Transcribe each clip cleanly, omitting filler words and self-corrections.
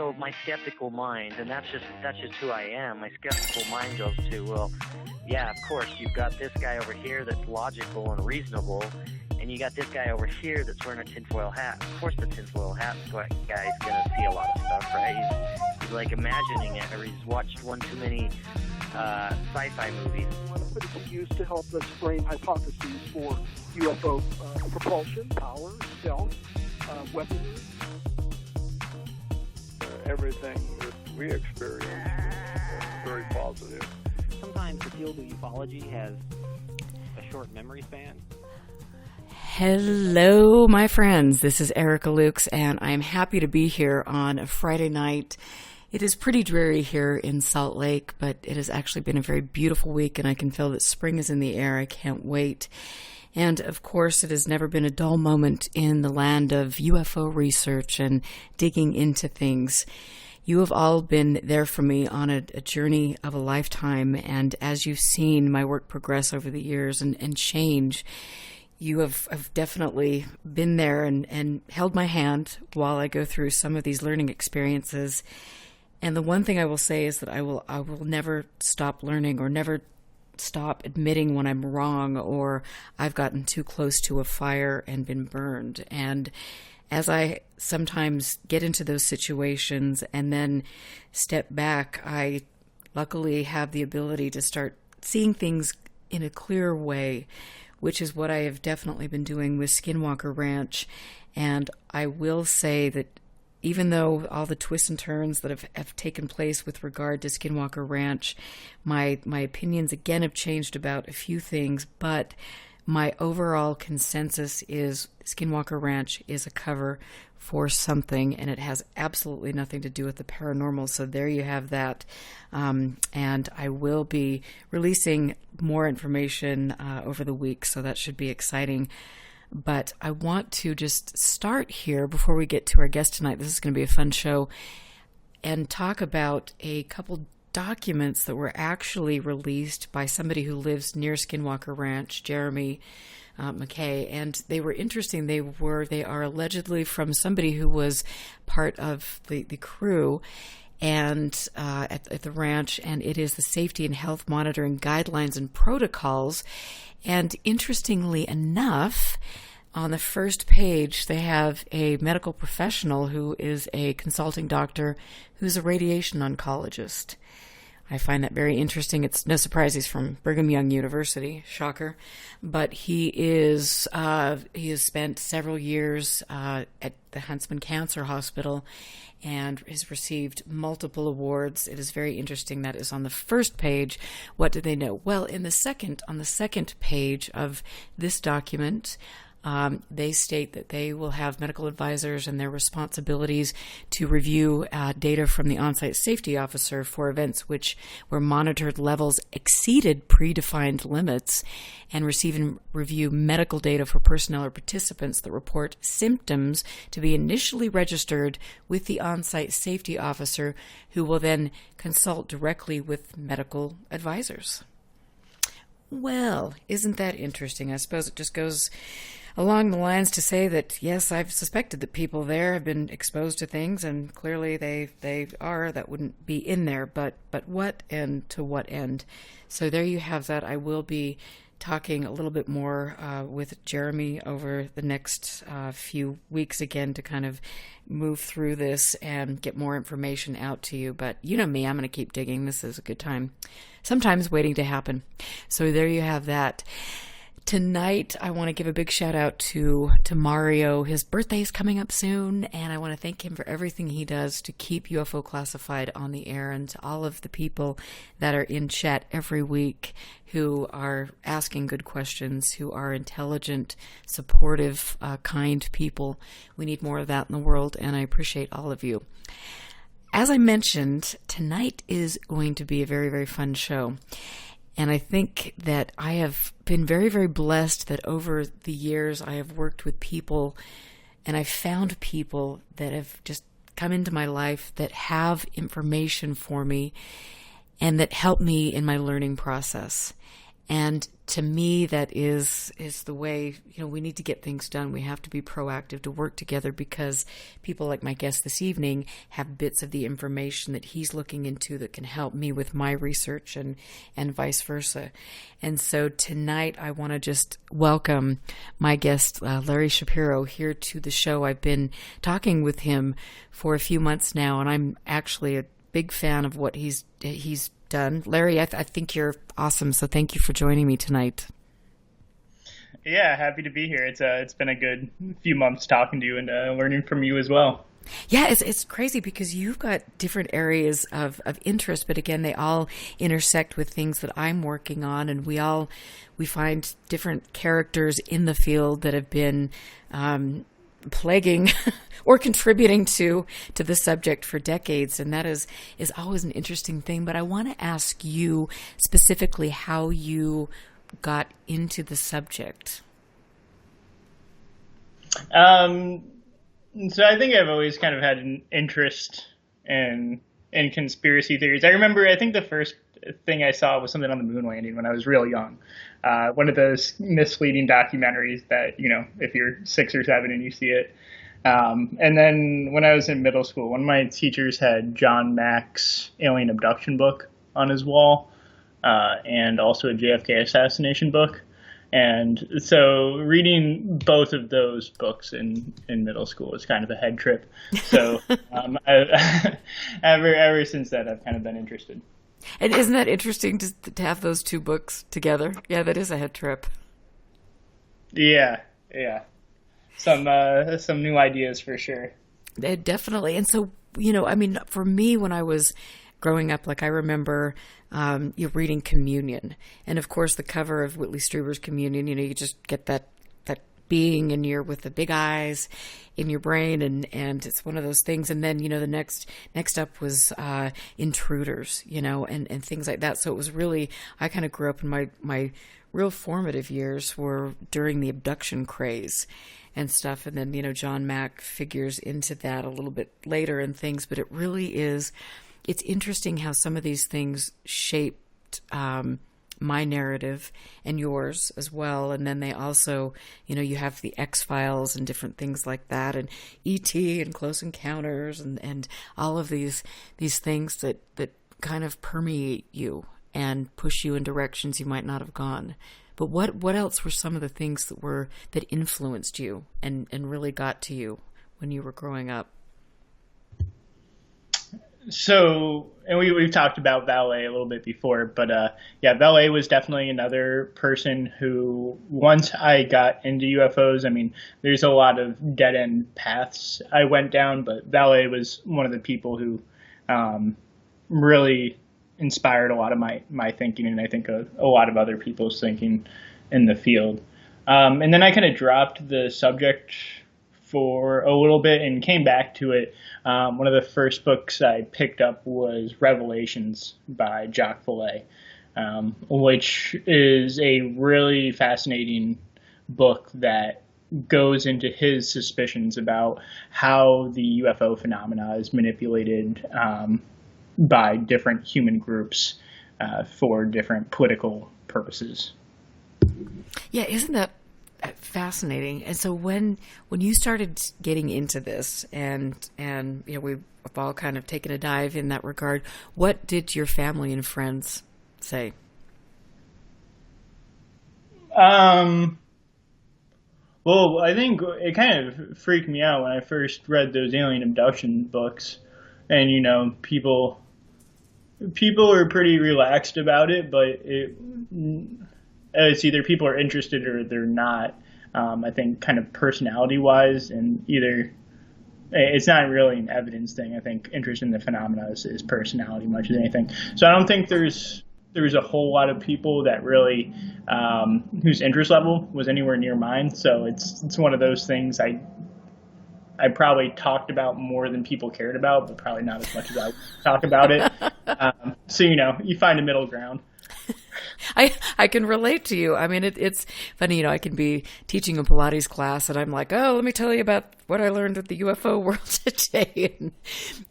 so my skeptical mind, and that's just who I am. My skeptical mind goes to, well, yeah, of course, you've got this guy over here that's logical and reasonable, and you got this guy over here that's wearing a tinfoil hat. Of course, the tinfoil hat guy's gonna see a lot of stuff, right? He's like imagining it, or he's watched one too many sci-fi movies. But it's used to help us frame hypotheses for UFO propulsion, power, stealth, weaponry. Everything that we experience is very positive. Sometimes the field of ufology has a short memory span. Hello, my friends. This is Erica Lukes, and I'm happy to be here on a Friday night. It is pretty dreary here in Salt Lake, but it has actually been a very beautiful week, and I can feel that spring is in the air. I can't wait. And, of course, it has never been a dull moment in the land of UFO research and digging into things. You have all been there for me on a journey of a lifetime, and as you've seen my work progress over the years and change, you have definitely been there and held my hand while I go through some of these learning experiences. And the one thing I will say is that I will never stop learning or never stop admitting when I'm wrong or I've gotten too close to a fire and been burned. And as I sometimes get into those situations and then step back, I luckily have the ability to start seeing things in a clearer way, which is what I have definitely been doing with Skinwalker Ranch. And I will say that even though all the twists and turns that have taken place with regard to Skinwalker Ranch, my opinions again have changed about a few things, but my overall consensus is Skinwalker Ranch is a cover for something, and it has absolutely nothing to do with the paranormal. So there you have that. And I will be releasing more information over the week, so that should be exciting. But I want to just start here before we get to our guest tonight. This is going to be a fun show, and talk about a couple documents that were actually released by somebody who lives near Skinwalker Ranch, Jeremy McKay, and they were interesting. They are allegedly from somebody who was part of the crew and at the ranch, and it is the safety and health monitoring guidelines and protocols. And interestingly enough, on the first page, they have a medical professional who is a consulting doctor who's a radiation oncologist. I find that very interesting. It's no surprise he's from Brigham Young University, shocker. But he has spent several years at the Huntsman Cancer Hospital and has received multiple awards. It is very interesting. That is on the first page. What do they know? Well, on the second page of this document, they state that they will have medical advisors and their responsibilities to review data from the on-site safety officer for events where monitored levels exceeded predefined limits, and receive and review medical data for personnel or participants that report symptoms to be initially registered with the on-site safety officer, who will then consult directly with medical advisors. Well, isn't that interesting? I suppose it just goes along the lines to say that, yes, I've suspected that people there have been exposed to things, and clearly they are. That wouldn't be in there, but what and to what end? So there you have that. I will be talking a little bit more with Jeremy over the next few weeks again to kind of move through this and get more information out to you. But you know me, I'm going to keep digging. This is a good time. Sometimes waiting to happen. So there you have that. Tonight, I want to give a big shout out to Mario. His birthday is coming up soon, and I want to thank him for everything he does to keep UFO Classified on the air, and to all of the people that are in chat every week who are asking good questions, who are intelligent, supportive, kind people. We need more of that in the world, and I appreciate all of you. As I mentioned, tonight is going to be a very, very fun show. And I think that I have been very, very blessed that over the years I have worked with people, and I've found people that have just come into my life that have information for me and that help me in my learning process. And to me, that is the way, we need to get things done. We have to be proactive to work together, because people like my guest this evening have bits of the information that he's looking into that can help me with my research, and vice versa. And so tonight I want to just welcome my guest, Larry Shapiro, here to the show. I've been talking with him for a few months now, and I'm actually a big fan of what he's done. Larry, I think you're awesome, so thank you for joining me tonight. Yeah, happy to be here. It's been a good few months talking to you and learning from you as well. Yeah, it's crazy because you've got different areas of interest, but again, they all intersect with things that I'm working on, and we find different characters in the field that have been plaguing or contributing to the subject for decades, and that is always an interesting thing. But I want to ask you specifically how you got into the subject. So I think I've always kind of had an interest in conspiracy theories. I remember, I think the first thing I saw was something on the moon landing when I was real young. One of those misleading documentaries that, if you're 6 or 7 and you see it. And then when I was in middle school, one of my teachers had John Mack's Alien Abduction book on his wall, and also a JFK assassination book. And so reading both of those books in middle school was kind of a head trip. So ever since that, I've kind of been interested. And isn't that interesting to have those two books together? Yeah, that is a head trip. Yeah. Some new ideas for sure. Definitely. And so, for me, when I was growing up, like I remember you're reading Communion. And of course, the cover of Whitley Strieber's Communion, you just get that being in your with the big eyes in your brain, and it's one of those things. And then the next up was Intruders, and things like that. So it was really, I kind of grew up in my real formative years were during the abduction craze and stuff, and then John Mack figures into that a little bit later and things. But it really is, it's interesting how some of these things shaped my narrative and yours as well. And then they also, you have the X-Files and different things like that, and E.T. and Close Encounters and all of these things that kind of permeate you and push you in directions you might not have gone. But what else were some of the things that influenced you and really got to you when you were growing up? So, and we've talked about Valet a little bit before, but Valet was definitely another person who, once I got into UFOs, there's a lot of dead-end paths I went down, but Valet was one of the people who really inspired a lot of my thinking, and I think a lot of other people's thinking in the field. And then I kind of dropped the subject for a little bit and came back to it. One of the first books I picked up was Revelations by Jacques Vallée, which is a really fascinating book that goes into his suspicions about how the UFO phenomena is manipulated by different human groups for different political purposes. Yeah, isn't that fascinating? And so when you started getting into this, and we've all kind of taken a dive in that regard, what did your family and friends say? Well, I think it kind of freaked me out when I first read those alien abduction books, and people are pretty relaxed about it, but it's either people are interested or they're not. I think kind of personality-wise, and either it's not really an evidence thing. I think interest in the phenomena is personality much as anything. So I don't think there's a whole lot of people that really whose interest level was anywhere near mine. So it's one of those things I probably talked about more than people cared about, but probably not as much as I talk about it. So you find a middle ground. I can relate to you. It's funny, I can be teaching a Pilates class and I'm like, oh, let me tell you about what I learned at the UFO world today. And,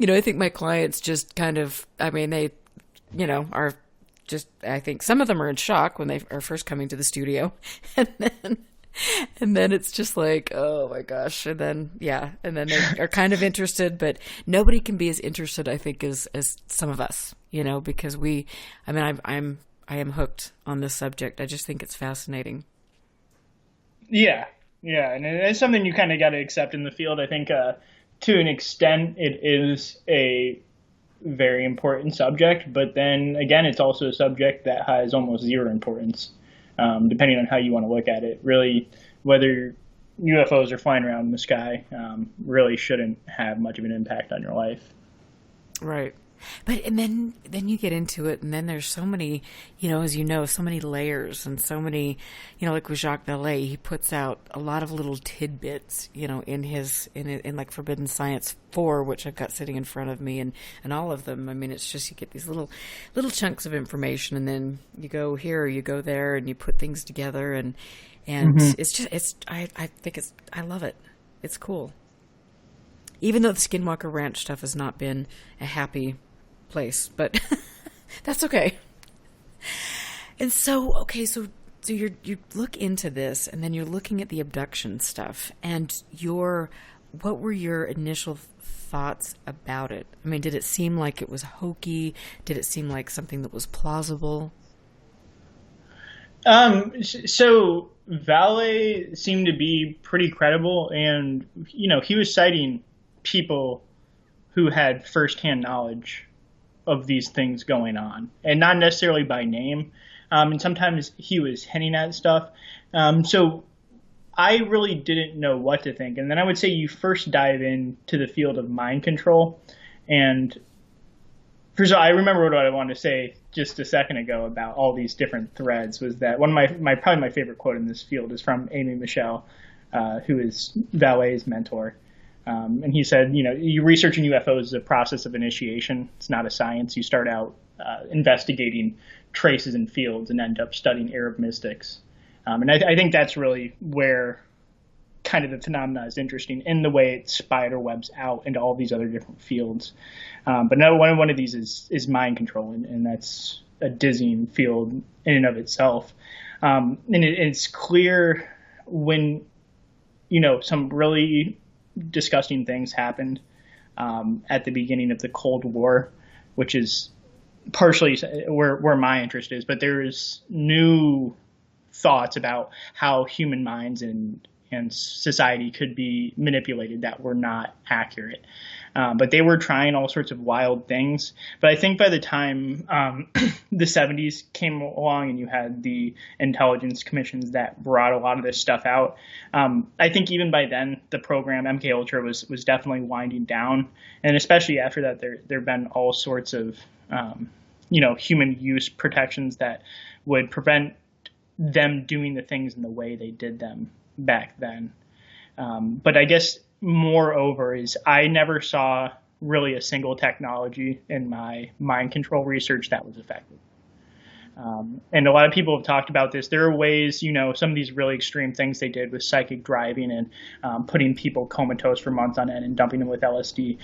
I think my clients just kind of, they, are I think some of them are in shock when they are first coming to the studio, and then it's just like, oh my gosh, and then they are kind of interested, but nobody can be as interested, I think, as some of us, because I am hooked on this subject. I just think it's fascinating. Yeah, and it's something you kind of got to accept in the field. I think to an extent it is a very important subject, but then again, it's also a subject that has almost zero importance, depending on how you want to look at it. Really, whether UFOs are flying around in the sky really shouldn't have much of an impact on your life. Right. But and then you get into it, and then there's so many, so many layers, and so many, like with Jacques Vallée, he puts out a lot of little tidbits, in like Forbidden Science 4, which I've got sitting in front of me, and all of them. I mean, it's just you get these little chunks of information, and then you go here, you go there, and you put things together, and I love it. It's cool. Even though the Skinwalker Ranch stuff has not been a happy place, but that's okay. And so you look into this, and then you're looking at the abduction stuff, and what were your initial thoughts about it? I mean, did it seem like it was hokey? Did it seem like something that was plausible? So Vallée seemed to be pretty credible, and he was citing people who had firsthand knowledge of these things going on, and not necessarily by name. And sometimes he was hinting at stuff. So I really didn't know what to think. And then I would say you first dive into the field of mind control. And first of all, I remember what I wanted to say just a second ago about all these different threads was that one of probably my favorite quote in this field is from Amy Michelle, who is Vallée's mentor. And he said, you researching UFOs is a process of initiation. It's not a science. You start out investigating traces in fields and end up studying Arab mystics. And I think that's really where kind of the phenomena is interesting in the way it spider webs out into all these other different fields. But no, one of these is mind control, and that's a dizzying field in and of itself. And it's clear when, some really disgusting things happened at the beginning of the Cold War, which is partially where my interest is. But there's new thoughts about how human minds and society could be manipulated that were not accurate. But they were trying all sorts of wild things. But I think by the time the 70s came along and you had the intelligence commissions that brought a lot of this stuff out, I think even by then the program MKUltra was definitely winding down. And especially after that, there have been all sorts of human use protections that would prevent them doing the things in the way they did them back then. But I guess moreover is I never saw really a single technology in my mind control research that was effective. And a lot of people have talked about this. There are ways, some of these really extreme things they did with psychic driving and putting people comatose for months on end and dumping them with LSD.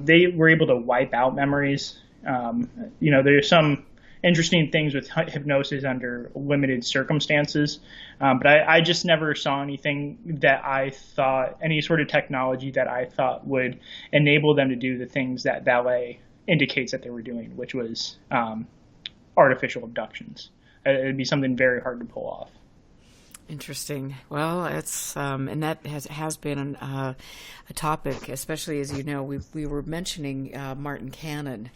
They were able to wipe out memories. There's some interesting things with hypnosis under limited circumstances. But I just never saw anything that I thought, any sort of technology that I thought would enable them to do the things that Vallée indicates that they were doing, which was artificial abductions. It would be something very hard to pull off. Interesting. Well, it's and that has been a topic, especially as we were mentioning Martin Cannon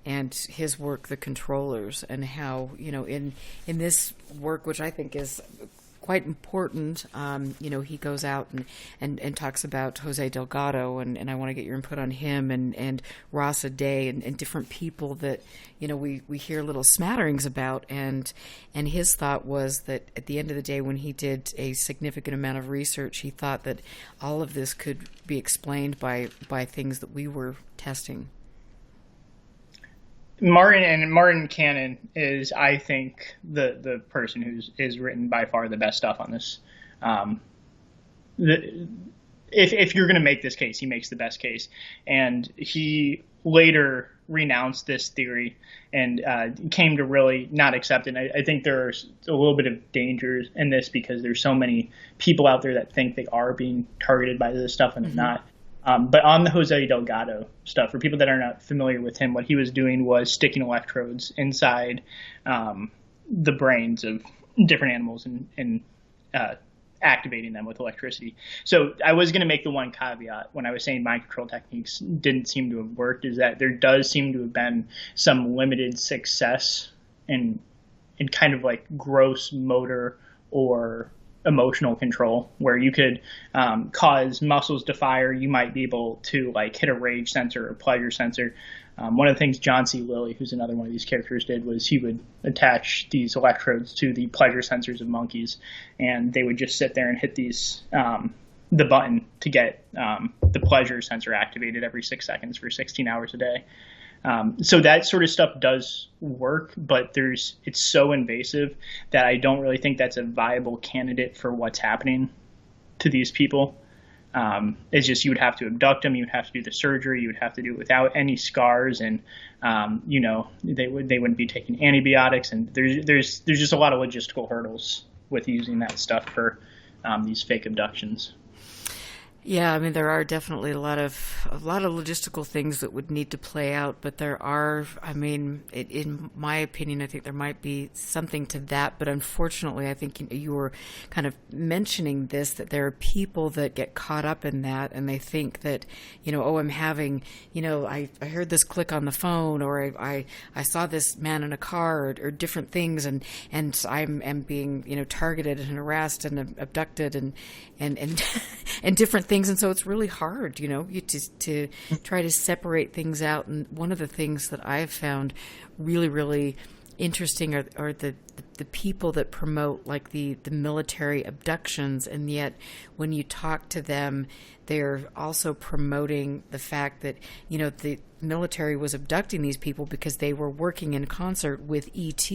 and his work, The Controllers, and how, in this work, which I think is quite important, he goes out and talks about Jose Delgado, and I want to get your input on him, and Rasa Day, and different people that, we hear little smatterings about, and his thought was that at the end of the day, when he did a significant amount of research, he thought that all of this could be explained by things that we were testing. Martin Cannon is, I think, the person who's written by far the best stuff on this. If you're going to make this case, he makes the best case. And he later renounced this theory and came to really not accept it. I think there's a little bit of danger in this because there's so many people out there that think they are being targeted by this stuff and they're not. But on the Jose Delgado stuff, for people that are not familiar with him, what he was doing was sticking electrodes inside the brains of different animals and activating them with electricity. So I was going to make the one caveat when I was saying mind control techniques didn't seem to have worked, is that there does seem to have been some limited success in kind of like gross motor or emotional control, where you could cause muscles to fire. You might be able to like hit a rage sensor or pleasure sensor. One of the things John C. Lilly, who's another one of these characters, did was he would attach these electrodes to the pleasure sensors of monkeys, and they would just sit there and hit these the button to get the pleasure sensor activated every 6 seconds for 16 hours a day. So that sort of stuff does work, but it's so invasive that I don't really think that's a viable candidate for what's happening to these people. It's just you would have to abduct them, you would have to do the surgery, you would have to do it without any scars, and they wouldn't be taking antibiotics, and there's just a lot of logistical hurdles with using that stuff for these fake abductions. Yeah, I mean, there are definitely a lot of logistical things that would need to play out, but there are, I mean, in my opinion, I think there might be something to that, but unfortunately, I think you were kind of mentioning this, that there are people that get caught up in that, and they think that, I'm having, I heard this click on the phone, or I saw this man in a car, or different things, and I'm being, targeted and harassed and abducted and different things. And so it's really hard, to try to separate things out. And one of the things that I've found really, really interesting are the people that promote like the military abductions, and yet when you talk to them, they're also promoting the fact that, the military was abducting these people because they were working in concert with ET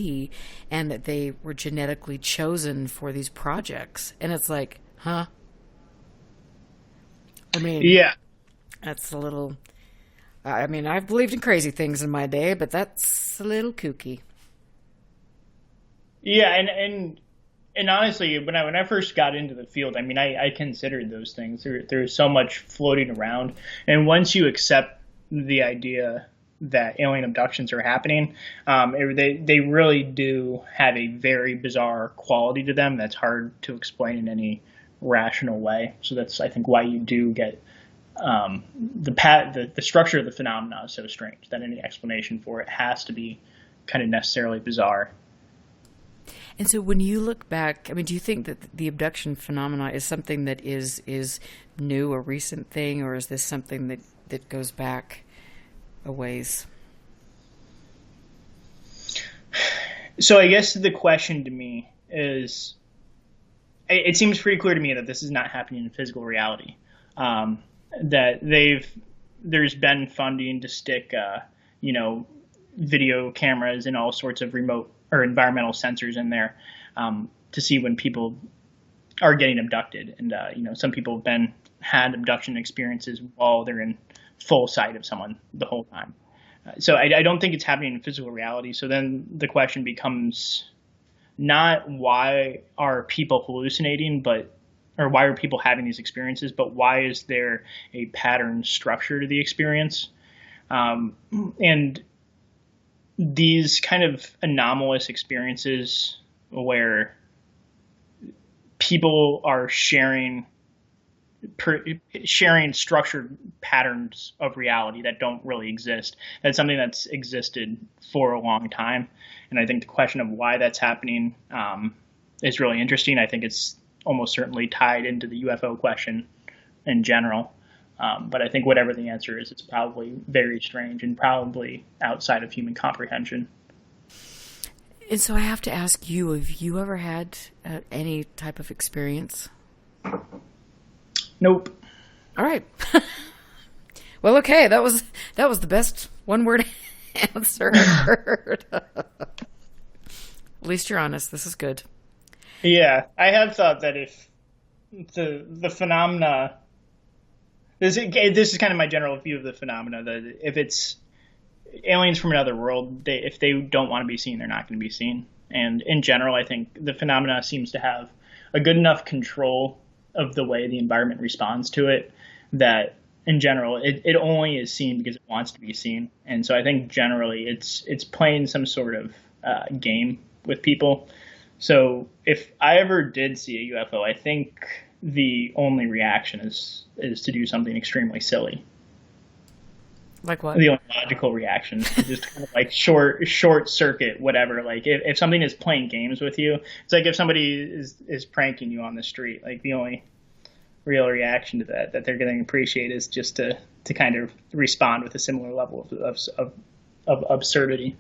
and that they were genetically chosen for these projects. And it's like, huh? I mean, yeah, that's a little, I mean, I've believed in crazy things in my day, but that's a little kooky. Yeah. And honestly, when I first got into the field, I mean, I considered those things. There's so much floating around. And once you accept the idea that alien abductions are happening, they really do have a very bizarre quality to them that's hard to explain in any rational way. So that's, I think, why you do get the structure of the phenomena is so strange that any explanation for it has to be kind of necessarily bizarre. And so when you look back, I mean, do you think that the abduction phenomena is something that is new, a recent thing, or is this something that goes back a ways? So I guess the question to me is, it seems pretty clear to me that this is not happening in physical reality. That there's been funding to stick, video cameras and all sorts of remote or environmental sensors in there to see when people are getting abducted. And, some people have had abduction experiences while they're in full sight of someone the whole time. So I don't think it's happening in physical reality. So then the question becomes not why are people hallucinating, or why are people having these experiences, but why is there a pattern structure to the experience? And these kind of anomalous experiences where people are sharing structured patterns of reality that don't really exist. That's something that's existed for a long time. And I think the question of why that's happening is really interesting. I think it's almost certainly tied into the UFO question in general. But I think whatever the answer is, it's probably very strange and probably outside of human comprehension. And so I have to ask you, have you ever had any type of experience? Nope. All right. Well, okay. That was the best one-word answer I've heard. At least you're honest. This is good. Yeah, I have thought that if the phenomena, this is kind of my general view of the phenomena, that if aliens from another world, if they don't want to be seen, they're not going to be seen. And in general, I think the phenomena seems to have a good enough control of the way the environment responds to it that in general, it only is seen because it wants to be seen. And so I think generally it's playing some sort of game with people. So if I ever did see a UFO, I think the only reaction is to do something extremely silly. Like what? The only logical reaction is just kind of like short circuit, whatever. Like if something is playing games with you, it's like if somebody is pranking you on the street, like the only real reaction to that they're going to appreciate is just to kind of respond with a similar level of absurdity.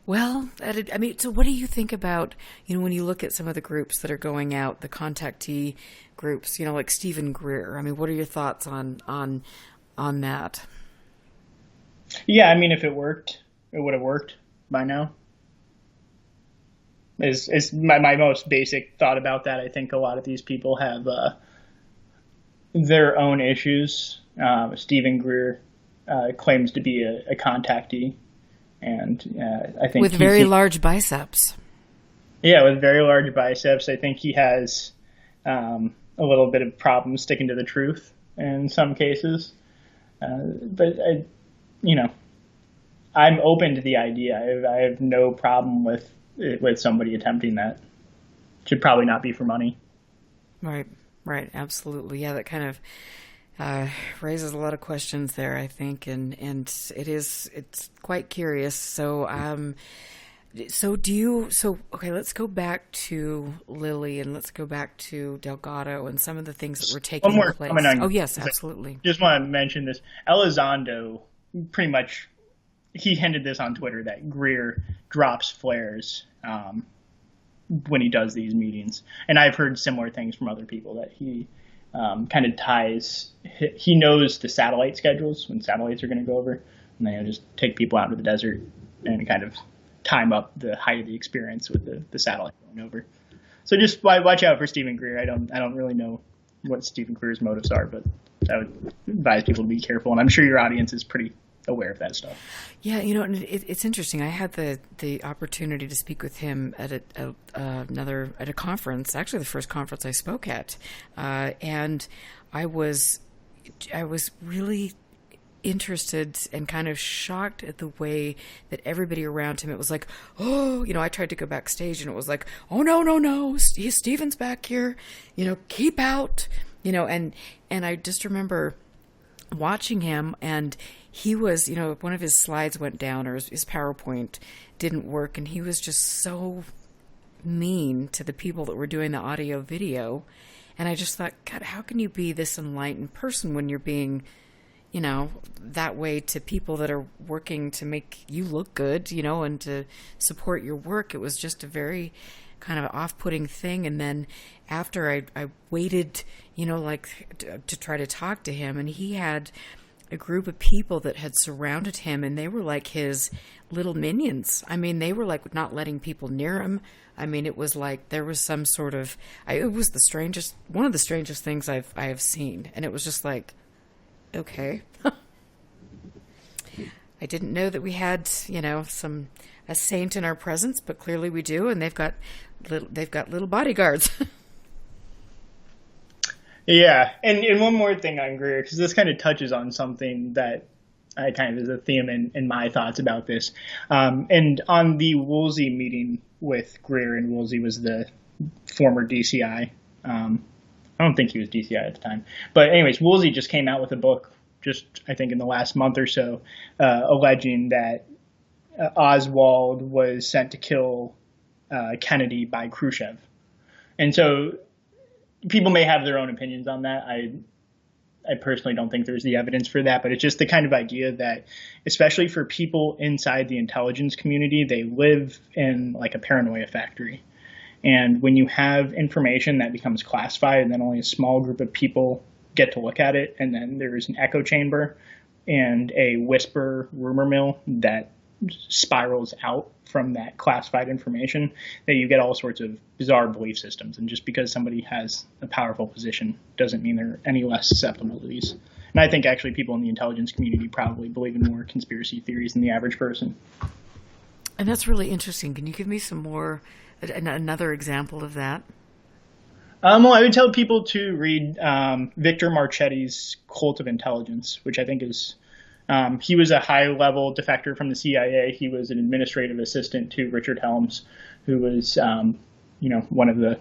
Well, I mean, so what do you think about, when you look at some of the groups that are going out, the contactee groups, like Stephen Greer? I mean, what are your thoughts on that? Yeah, I mean, if it worked, it would have worked by now. Is my most basic thought about that. I think a lot of these people have their own issues. Stephen Greer claims to be a contactee, and I think with very large biceps. Yeah, with very large biceps. I think he has a little bit of problem sticking to the truth in some cases. But I'm open to the idea. I have no problem with somebody attempting that. Should probably not be for money. Right, absolutely. Yeah, that kind of raises a lot of questions there, I think, and it's quite curious. So okay, let's go back to Lily and let's go back to Delgado and some of the things that were taking place. Oh yes, absolutely. Just want to mention this. Elizondo pretty much, he hinted this on Twitter that Greer drops flares when he does these meetings. And I've heard similar things from other people that he kind of ties, he knows the satellite schedules when satellites are going to go over, and then he'll just take people out into the desert and kind of time up the height of the experience with the satellite going over. So just watch out for Stephen Greer. I don't really know what Stephen Greer's motives are, but I would advise people to be careful. And I'm sure your audience is pretty aware of that stuff. Yeah, it's interesting. I had the opportunity to speak with him at a conference, actually the first conference I spoke at, and I was really interested and kind of shocked at the way that everybody around him, it was like, oh, I tried to go backstage and it was like, oh, no, Stephen's back here, keep out, and I just remember watching him, and he was, one of his slides went down, or his PowerPoint didn't work, and he was just so mean to the people that were doing the audio video. And I just thought, God, how can you be this enlightened person when you're being, that way to people that are working to make you look good, and to support your work? It was just a very kind of off-putting thing. And then after I waited, to try to talk to him, and he had a group of people that had surrounded him, and they were like his little minions. I mean, they were like not letting people near him. I mean, it was like there was some sort of, it was one of the strangest things I have seen. And it was just like, okay. I didn't know that we had, a saint in our presence, but clearly we do, and they've got little bodyguards. Yeah, and one more thing on Greer, because this kind of touches on something that I kind of is a theme in my thoughts about this. And on the Woolsey meeting with Greer, and Woolsey was the former DCI. I don't think he was DCI at the time. But anyways, Woolsey just came out with a book, I think in the last month or so, alleging that Oswald was sent to kill Kennedy by Khrushchev. And so people may have their own opinions on that. I personally don't think there's the evidence for that, but it's just the kind of idea that, especially for people inside the intelligence community, they live in like a paranoia factory. And when you have information that becomes classified and then only a small group of people get to look at it, and then there's an echo chamber and a whisper rumor mill that spirals out from that classified information, that you get all sorts of bizarre belief systems. And just because somebody has a powerful position doesn't mean they're any less susceptible to these And I think actually people in the intelligence community probably believe in more conspiracy theories than the average person. And that's really interesting. Can you give me another example of that? Well, I would tell people to read Victor Marchetti's Cult of Intelligence, which I think is, he was a high-level defector from the CIA. He was an administrative assistant to Richard Helms, who was, one of the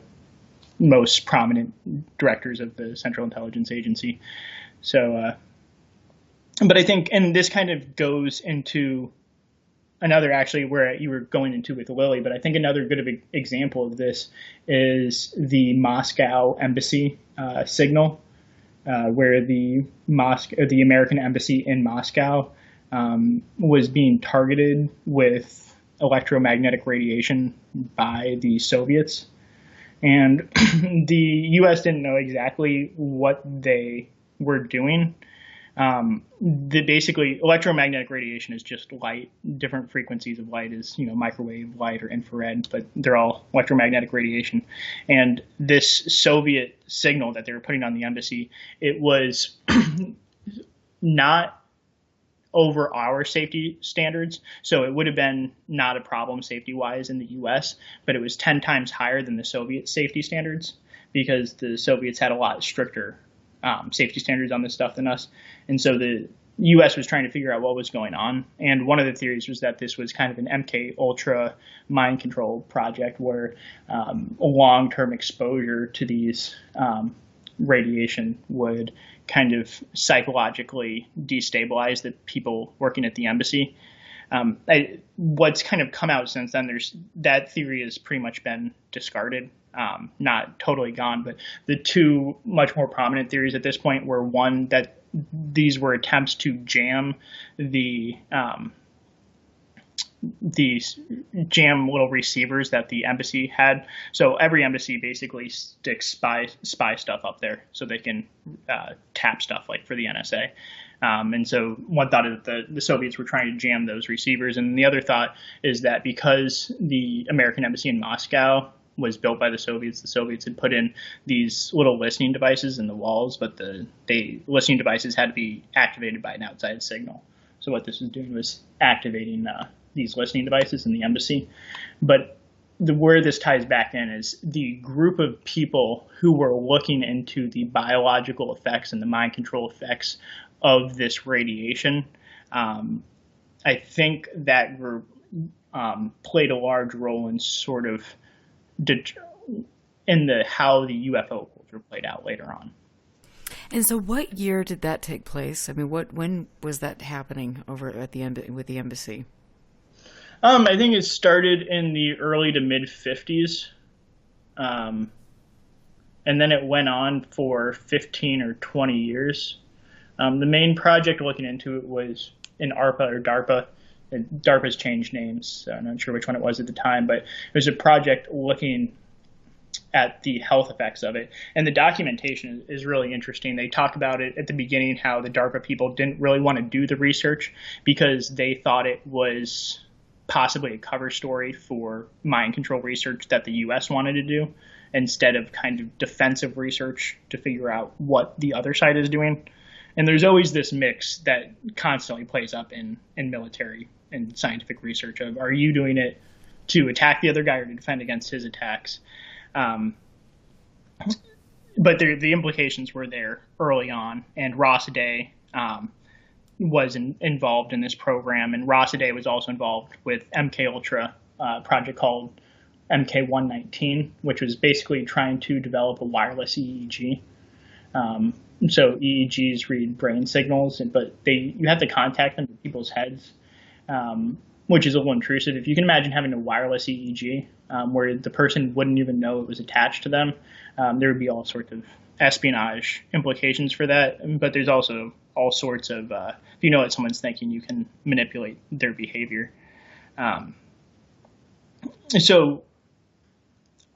most prominent directors of the Central Intelligence Agency. So, but I think, and this kind of goes into another, actually, where you were going into with Lily, but I think another good example of this is the Moscow embassy signal, where the American embassy in Moscow was being targeted with electromagnetic radiation by the Soviets. And the U.S. didn't know exactly what they were doing. Basically, electromagnetic radiation is just light. Different frequencies of light is, microwave light or infrared, but they're all electromagnetic radiation. And this Soviet signal that they were putting on the embassy, it was not over our safety standards. So it would have been not a problem safety-wise in the U.S., but it was 10 times higher than the Soviet safety standards because the Soviets had a lot stricter safety standards on this stuff than us. And so the U.S. was trying to figure out what was going on. And one of the theories was that this was kind of an MKUltra mind control project where long-term exposure to these radiation would kind of psychologically destabilize the people working at the embassy. What's kind of come out since then, that theory has pretty much been discarded. Not totally gone, but the two much more prominent theories at this point were, one, that these were attempts to jam these little receivers that the embassy had. So every embassy basically sticks spy stuff up there so they can tap stuff like for the NSA. And so one thought is that the Soviets were trying to jam those receivers. And the other thought is that because the American embassy in Moscow was built by the Soviets had put in these little listening devices in the walls, but the listening devices had to be activated by an outside signal. So what this was doing was activating these listening devices in the embassy. But where this ties back in is the group of people who were looking into the biological effects and the mind control effects of this radiation. I think that group played a large role in sort of how the UFO culture played out later on. And so what year did that take place? I mean, when was that happening over at with the embassy? I think it started in the early to mid 50s. And then it went on for 15 or 20 years. The main project looking into it was in ARPA or DARPA. DARPA's changed names, so I'm not sure which one it was at the time, but it was a project looking at the health effects of it. And the documentation is really interesting. They talk about it at the beginning, how the DARPA people didn't really want to do the research because they thought it was possibly a cover story for mind control research that the U.S. wanted to do, instead of kind of defensive research to figure out what the other side is doing. And there's always this mix that constantly plays up in military and scientific research of, are you doing it to attack the other guy or to defend against his attacks? But the implications were there early on, and Rossiday was involved in this program, and Rossiday was also involved with MKUltra, project called MK119, which was basically trying to develop a wireless EEG. So EEGs read brain signals, but you have to contact them to people's heads, which is a little intrusive. If you can imagine having a wireless EEG where the person wouldn't even know it was attached to them, there would be all sorts of espionage implications for that. But there's also all sorts of, if you know what someone's thinking, you can manipulate their behavior. So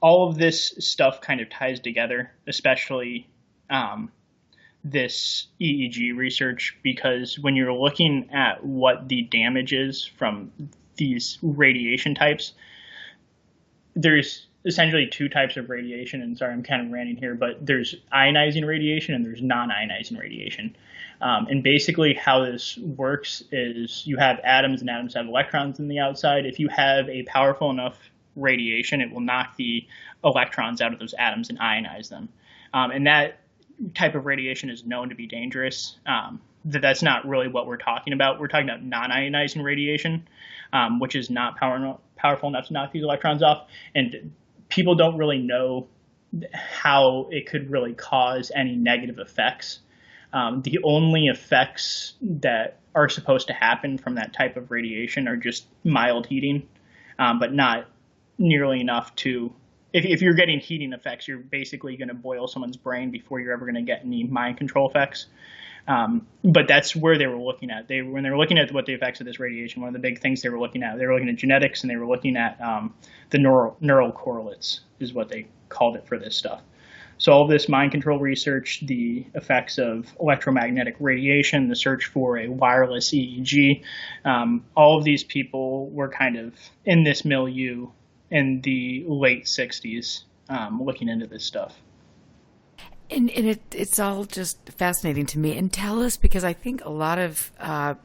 all of this stuff kind of ties together, especially this EEG research, because when you're looking at what the damage is from these radiation types, there's essentially two types of radiation, and sorry, I'm kind of ranting here, but there's ionizing radiation and there's non-ionizing radiation. And basically how this works is you have atoms, and atoms have electrons in the outside. If you have a powerful enough radiation, it will knock the electrons out of those atoms and ionize them. And that type of radiation is known to be dangerous. That's not really what we're talking about. We're talking about non-ionizing radiation, which is not powerful enough to knock these electrons off. And people don't really know how it could really cause any negative effects. The only effects that are supposed to happen from that type of radiation are just mild heating, but not nearly enough to, if you're getting heating effects, you're basically going to boil someone's brain before you're ever going to get any mind control effects. But that's where they were looking at. When they were looking at what the effects of this radiation, one of the big things they were looking at genetics, and they were looking at the neural correlates is what they called it for this stuff. So all of this mind control research, the effects of electromagnetic radiation, the search for a wireless EEG, all of these people were kind of in this milieu in the late 60s looking into this stuff. And it's all just fascinating to me. And tell us, because I think a lot of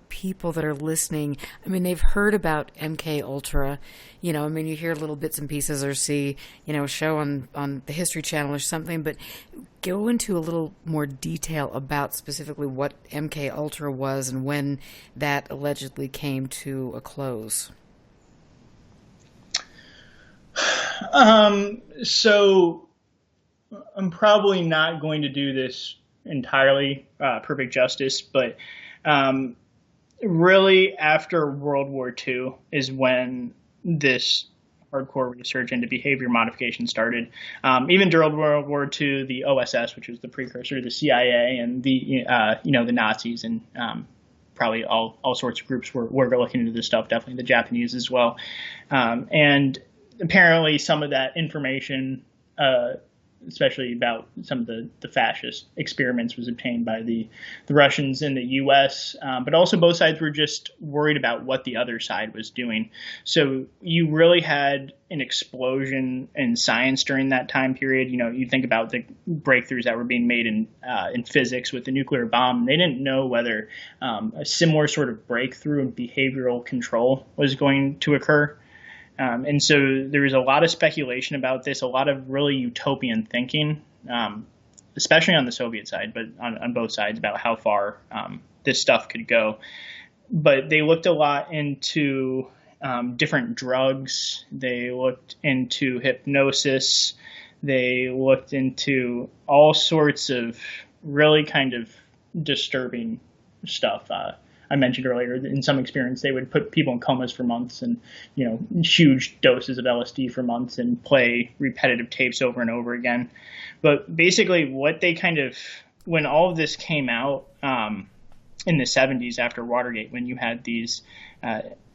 people that are listening, I mean, they've heard about MKUltra. You know, I mean, you hear little bits and pieces or see, you know, a show on the History Channel or something. But go into a little more detail about specifically what MKUltra was and when that allegedly came to a close. So I'm probably not going to do this entirely perfect justice, but really after World War II is when this hardcore research into behavior modification started. Even during World War II, the OSS, which was the precursor to the CIA, and the the Nazis and probably all sorts of groups were looking into this stuff. Definitely the Japanese as well, and apparently some of that information, especially about some of the fascist experiments, was obtained by the Russians in the U.S., but also both sides were just worried about what the other side was doing. So you really had an explosion in science during that time period. You know, you think about the breakthroughs that were being made in physics with the nuclear bomb. They didn't know whether a similar sort of breakthrough in behavioral control was going to occur. And so there was a lot of speculation about this, a lot of really utopian thinking, especially on the Soviet side, but on both sides, about how far this stuff could go. But they looked a lot into different drugs. They looked into hypnosis. They looked into all sorts of really kind of disturbing stuff. I mentioned earlier, in some experiments, they would put people in comas for months and, you know, huge doses of LSD for months and play repetitive tapes over and over again. But basically what they kind of, when all of this came out in the 70s after Watergate, when you had these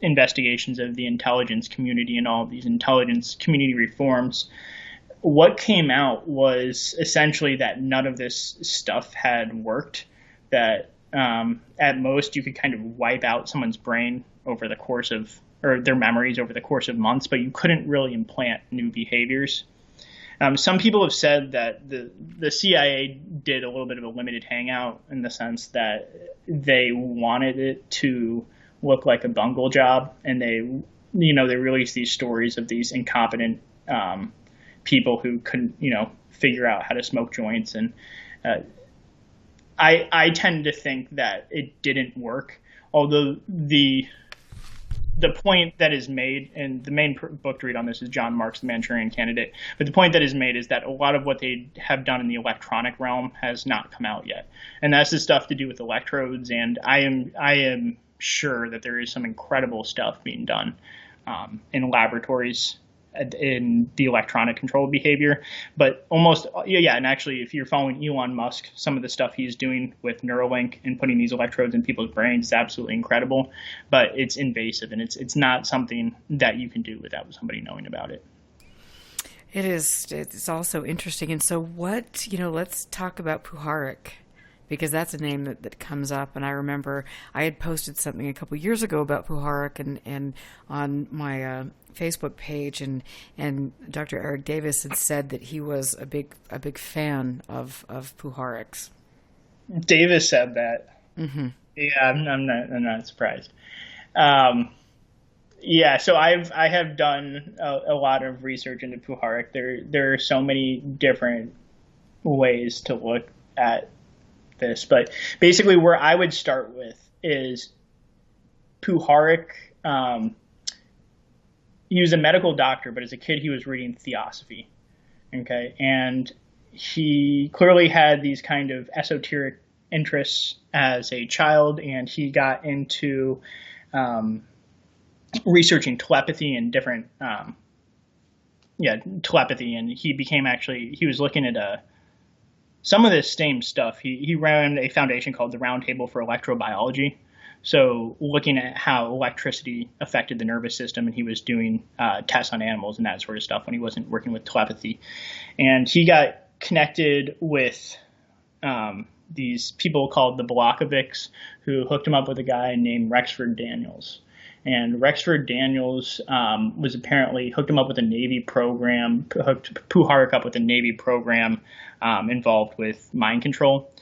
investigations of the intelligence community and all of these intelligence community reforms, what came out was essentially that none of this stuff had worked, that at most you could kind of wipe out someone's brain over the course of, or their memories over the course of months, but you couldn't really implant new behaviors. Some people have said that the CIA did a little bit of a limited hangout in the sense that they wanted it to look like a bungle job, and they released these stories of these incompetent people who couldn't, figure out how to smoke joints. And I tend to think that it didn't work, although the point that is made, and the main book to read on this is John Mark's The Manchurian Candidate, but the point that is made is that a lot of what they have done in the electronic realm has not come out yet. And that's the stuff to do with electrodes, and I am sure that there is some incredible stuff being done in laboratories in the electronic controlled behavior, but and actually if you're following Elon Musk, some of the stuff he's doing with Neuralink and putting these electrodes in people's brains is absolutely incredible, but it's invasive, and it's not something that you can do without somebody knowing about it. It's also interesting. And so let's talk about Puharich. because that's a name that comes up. And I remember I had posted something a couple years ago about Puharich and on my Facebook page, and Dr. Eric Davis had said that he was a big fan of Puharich's. Davis said that. Mm-hmm. Yeah, I'm not surprised. Yeah, so I have done a lot of research into Puharich. There are so many different ways to look at this, but basically where I would start with is Puharich. He was a medical doctor, but as a kid he was reading theosophy. Okay, and he clearly had these kind of esoteric interests as a child, and he got into researching telepathy and different telepathy, and he was looking at some of this same stuff. He ran a foundation called the Round Table for Electrobiology, so looking at how electricity affected the nervous system, and he was doing tests on animals and that sort of stuff when he wasn't working with telepathy. And he got connected with these people called the Balakovics, who hooked him up with a guy named Rexford Daniels. And Rexford Daniels was apparently hooked him up with a Navy program, hooked Puharich up with a Navy program involved with mind control.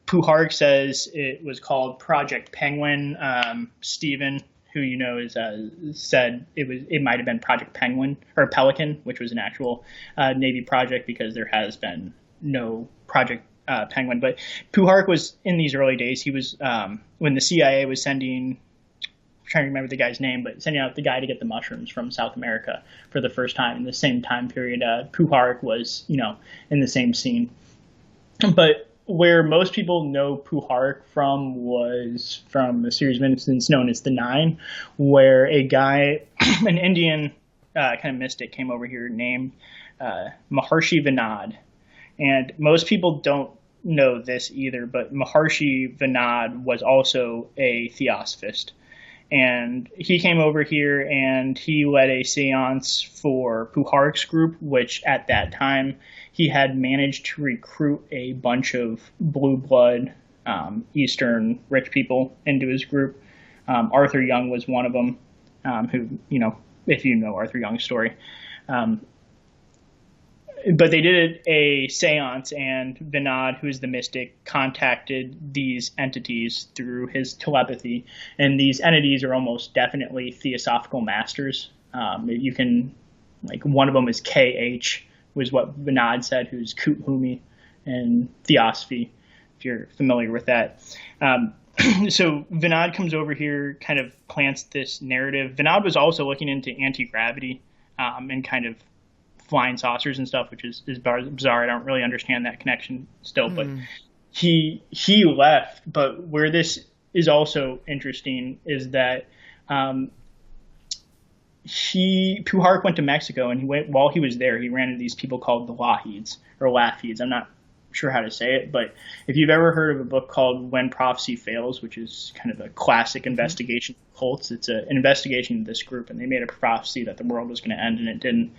Puharich says it was called Project Penguin. Stephen, who you know is said it might have been Project Penguin or Pelican, which was an actual Navy project, because there has been no Project Penguin. But Puharich was in these early days. He was when the CIA was sending. I'm trying to remember the guy's name, but sending out the guy to get the mushrooms from South America for the first time in the same time period. Puharich was, in the same scene. But where most people know Puharich from was from a series of incidents known as the Nine, where a guy, an Indian kind of mystic, came over here named Maharshi Vinod. And most people don't know this either, but Maharshi Vinod was also a theosophist. And he came over here and he led a seance for Puharich's group, which at that time he had managed to recruit a bunch of blue blood Eastern rich people into his group. Arthur Young was one of them, who, if you know Arthur Young's story. But they did a seance, and Vinod, who's the mystic, contacted these entities through his telepathy. And these entities are almost definitely theosophical masters. You can, one of them is KH, was what Vinod said, who's Kuthumi in theosophy, if you're familiar with that. So Vinod comes over here, kind of plants this narrative. Vinod was also looking into anti-gravity and kind of flying saucers and stuff, which is bizarre. I don't really understand that connection still, but he left. But where this is also interesting is that Puharich went to Mexico, and while he was there, he ran into these people called the Lahids or Lafids. I'm not sure how to say it, but if you've ever heard of a book called When Prophecy Fails, which is kind of a classic investigation of cults, it's an investigation of this group, and they made a prophecy that the world was going to end, and it didn't.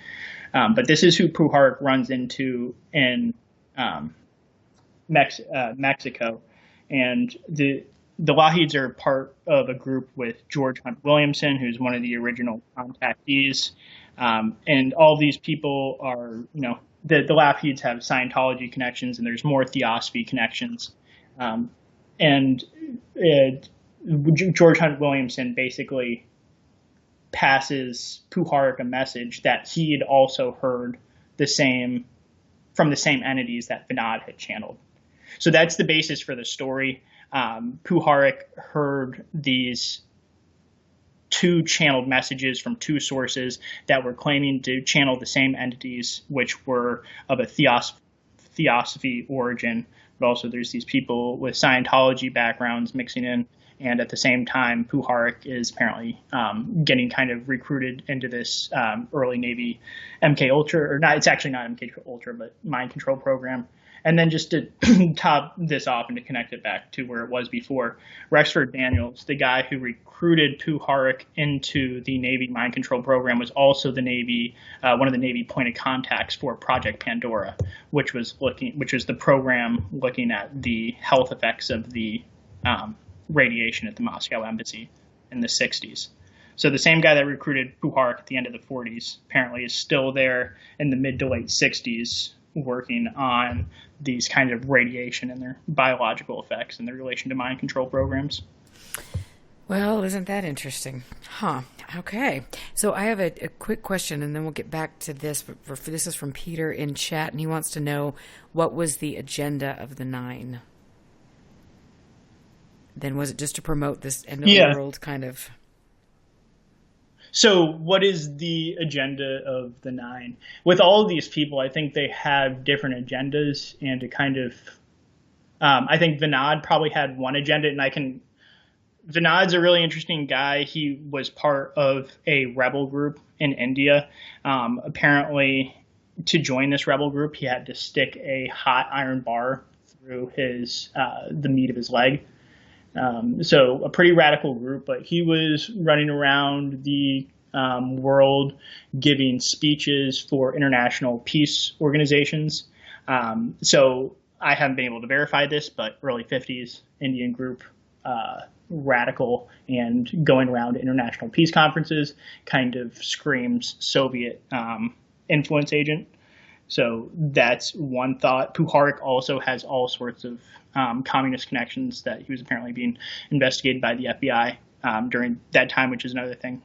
But this is who Puharich runs into in Mexico, and the Lahids are part of a group with George Hunt Williamson, who's one of the original contactees, and all these people are, the Lahids have Scientology connections, and there's more theosophy connections, and George Hunt Williamson basically passes Puharich a message that he had also heard from the same entities that Vinod had channeled. So that's the basis for the story. Puharich heard these two channeled messages from two sources that were claiming to channel the same entities, which were of a theosophy origin, but also there's these people with Scientology backgrounds mixing in. And at the same time, Puharich is apparently getting kind of recruited into this early Navy MKUltra, or not, it's actually not MKUltra, but mind control program. And then just to top this off and to connect it back to where it was before, Rexford Daniels, the guy who recruited Puharich into the Navy mind control program, was also the Navy, one of the Navy point of contacts for Project Pandora, which was the program looking at the health effects of the radiation at the Moscow embassy in the 60s. So the same guy that recruited Puharich at the end of the 40s apparently is still there in the mid to late 60s working on these kind of radiation and their biological effects and their relation to mind control programs. Well, isn't that interesting? Huh. Okay. So I have a quick question, and then we'll get back to this. But this is from Peter in chat, and he wants to know, what was the agenda of the 9? Then was it just to promote this end of the world kind of... So what is the agenda of the 9? With all of these people, I think they have different agendas, and to kind of, I think Vinod probably had one agenda, and Vinod's a really interesting guy. He was part of a rebel group in India. Apparently, to join this rebel group, he had to stick a hot iron bar through the meat of his leg. So a pretty radical group, but he was running around the world giving speeches for international peace organizations. So I haven't been able to verify this, but early 50s Indian group, radical, and going around to international peace conferences, kind of screams Soviet influence agent. So that's one thought. Puharich also has all sorts of communist connections that he was apparently being investigated by the FBI during that time, which is another thing.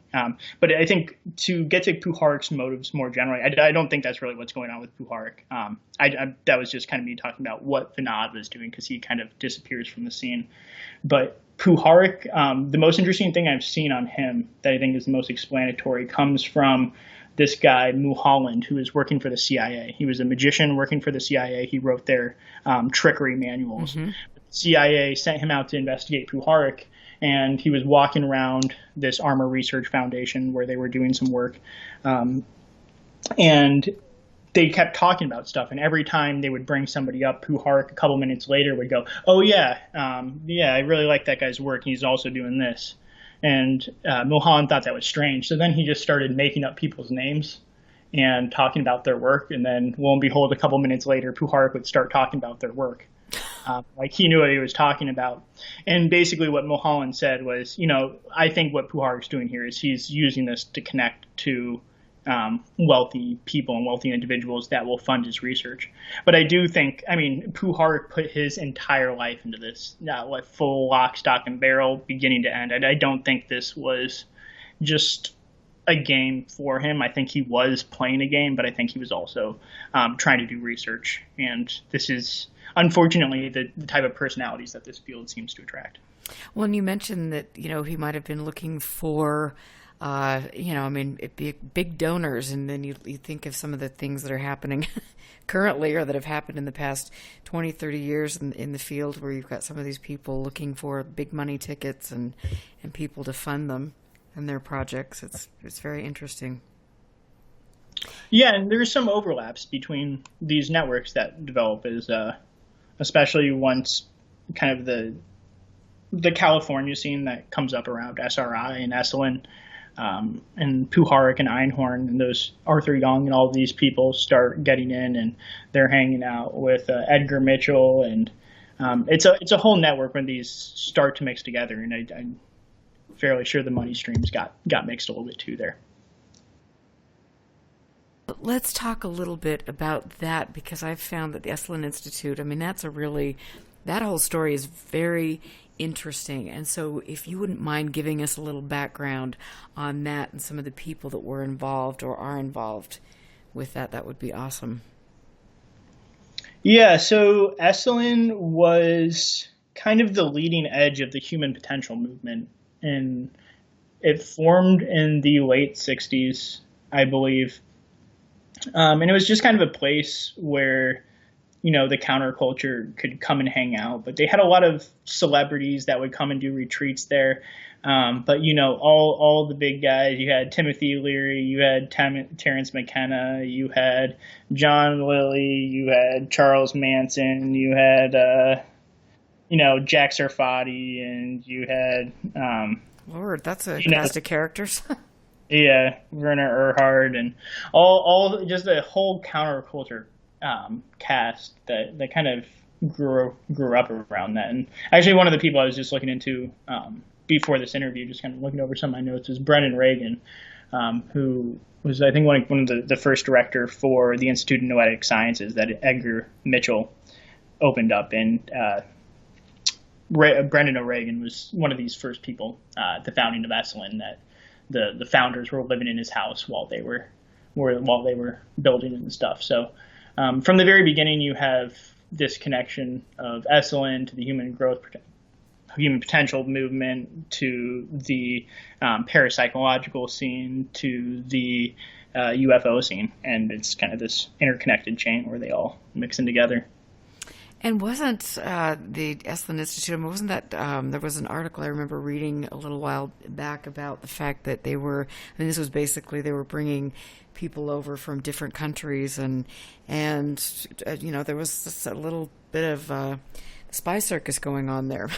But I think to get to Puharich's motives more generally, I don't think that's really what's going on with Puharich. That was just kind of me talking about what Vinod was doing, because he kind of disappears from the scene. But Puharich, the most interesting thing I've seen on him that I think is the most explanatory comes from this guy, Mulholland, who is working for the CIA. He was a magician working for the CIA. He wrote their trickery manuals. Mm-hmm. The CIA sent him out to investigate Puharich, and he was walking around this Armor Research Foundation where they were doing some work. And they kept talking about stuff, and every time they would bring somebody up, Puharich a couple minutes later would go, "Oh yeah, I really like that guy's work. He's also doing this." And Mulholland thought that was strange. So then he just started making up people's names and talking about their work. And then, lo and behold, a couple minutes later, Puharich would start talking about their work. Like he knew what he was talking about. And basically what Mulholland said was, I think what Puharich's doing here is he's using this to connect to wealthy people and wealthy individuals that will fund his research. But I do think, Puharich put his entire life into this, full lock, stock, and barrel, beginning to end. I don't think this was just a game for him. I think he was playing a game, but I think he was also trying to do research. And this is, unfortunately, the type of personalities that this field seems to attract. Well, and you mentioned that, he might have been looking for it'd be big donors, and then you think of some of the things that are happening currently or that have happened in the past 20, 30 years in the field, where you've got some of these people looking for big money tickets and people to fund them and their projects. It's very interesting. Yeah, and there's some overlaps between these networks that develop, especially once kind of the California scene that comes up around SRI and Esalen. And Puharich and Einhorn and those Arthur Young and all of these people start getting in, and they're hanging out with Edgar Mitchell, and it's a whole network when these start to mix together. And I'm fairly sure the money streams got mixed a little bit too there. Let's talk a little bit about that, because I've found that the Esalen Institute, that whole story is very interesting. And so if you wouldn't mind giving us a little background on that and some of the people that were involved or are involved with that would be awesome. Yeah, so Esalen was kind of the leading edge of the human potential movement, and it formed in the late 60s, I believe. And it was just kind of a place where the counterculture could come and hang out. But they had a lot of celebrities that would come and do retreats there. But all the big guys. You had Timothy Leary, you had Terrence McKenna, you had John Lilly, you had Charles Manson, you had Jack Sarfati, and you had Lord, that's a cast of characters. Yeah, Werner Erhard, and all just a whole counterculture cast that kind of grew up around that. And actually, one of the people I was just looking into before this interview, just kind of looking over some of my notes, was Brennan Reagan, who was, I think, one of the first director for the Institute of Noetic Sciences that Edgar Mitchell opened up. And Brendan O'Regan was one of these first people at the founding of Esalen, that the founders were living in his house while they were building and stuff. So from the very beginning, you have this connection of Esalen to the human potential movement, to the parapsychological scene, to the UFO scene, and it's kind of this interconnected chain where they all mix in together. And wasn't the Esalen Institute, wasn't that, there was an article I remember reading a little while back about the fact that they were bringing people over from different countries, and there was just a little bit of spy circus going on there.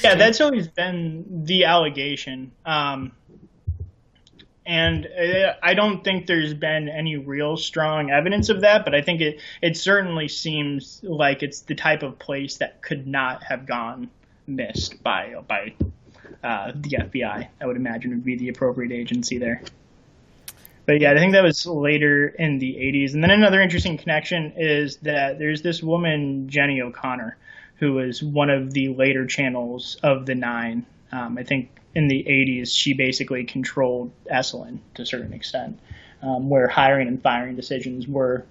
Yeah, that's always been the allegation. And I don't think there's been any real strong evidence of that, but I think it certainly seems like it's the type of place that could not have gone missed by the FBI. I would imagine would be the appropriate agency there. But yeah, I think that was later in the 80s. And then another interesting connection is that there's this woman, Jenny O'Connor, who was one of the later channels of the Nine. I think in the 80s, she basically controlled Esalen to a certain extent, where hiring and firing decisions were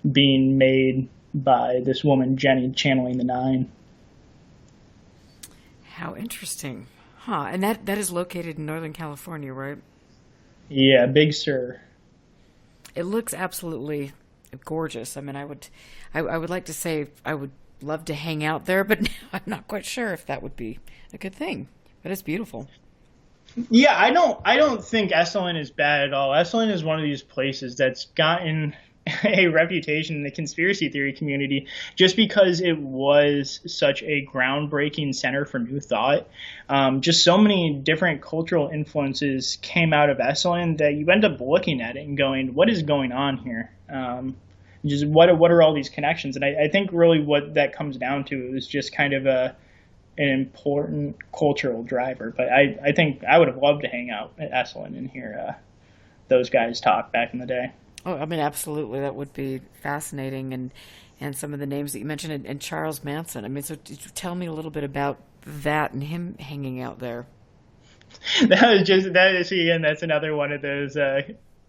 being made by this woman, Jenny, channeling the Nine. How interesting. Huh. And that is located in Northern California, right? Yeah, Big Sur. It looks absolutely gorgeous. I mean, I would like to say I would love to hang out there, but I'm not quite sure if that would be a good thing. But it's beautiful. Yeah, I don't think Esalen is bad at all. Esalen is one of these places that's gotten a reputation in the conspiracy theory community just because it was such a groundbreaking center for new thought. Just so many different cultural influences came out of Esalen that you end up looking at it and going, what is going on here? Just what are all these connections? And I think really what that comes down to is just kind of an important cultural driver. But I think I would have loved to hang out at Esalen and hear those guys talk back in the day. Oh, I mean, absolutely. That would be fascinating. And some of the names that you mentioned, and Charles Manson. I mean, so tell me a little bit about that and him hanging out there. That's another one of those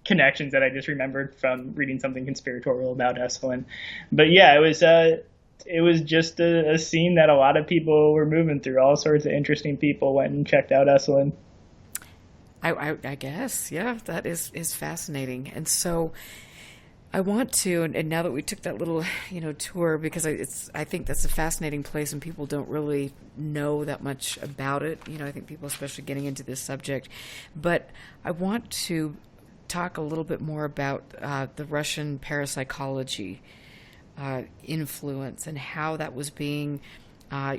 connections that I just remembered from reading something conspiratorial about Esalen. But yeah, it was just a scene that a lot of people were moving through. All sorts of interesting people went and checked out Esalen. I guess, yeah, that is fascinating. And so I want to, and now that we took that little, tour, because I think that's a fascinating place and people don't really know that much about it. I think people, especially getting into this subject, but I want to talk a little bit more about the Russian parapsychology influence and how that was being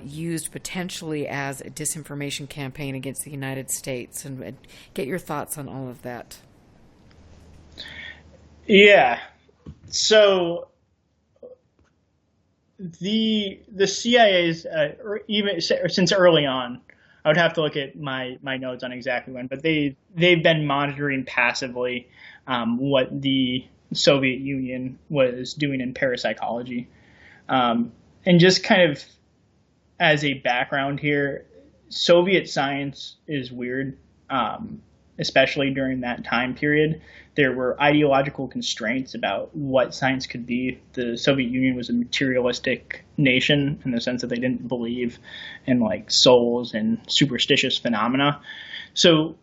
used potentially as a disinformation campaign against the United States, and get your thoughts on all of that. Yeah. So the CIA's even since early on, I would have to look at my notes on exactly when, but they've been monitoring passively what the Soviet Union was doing in parapsychology, and just kind of as a background here, Soviet science is weird, especially during that time period. There were ideological constraints about what science could be. The Soviet Union was a materialistic nation in the sense that they didn't believe in like souls and superstitious phenomena. So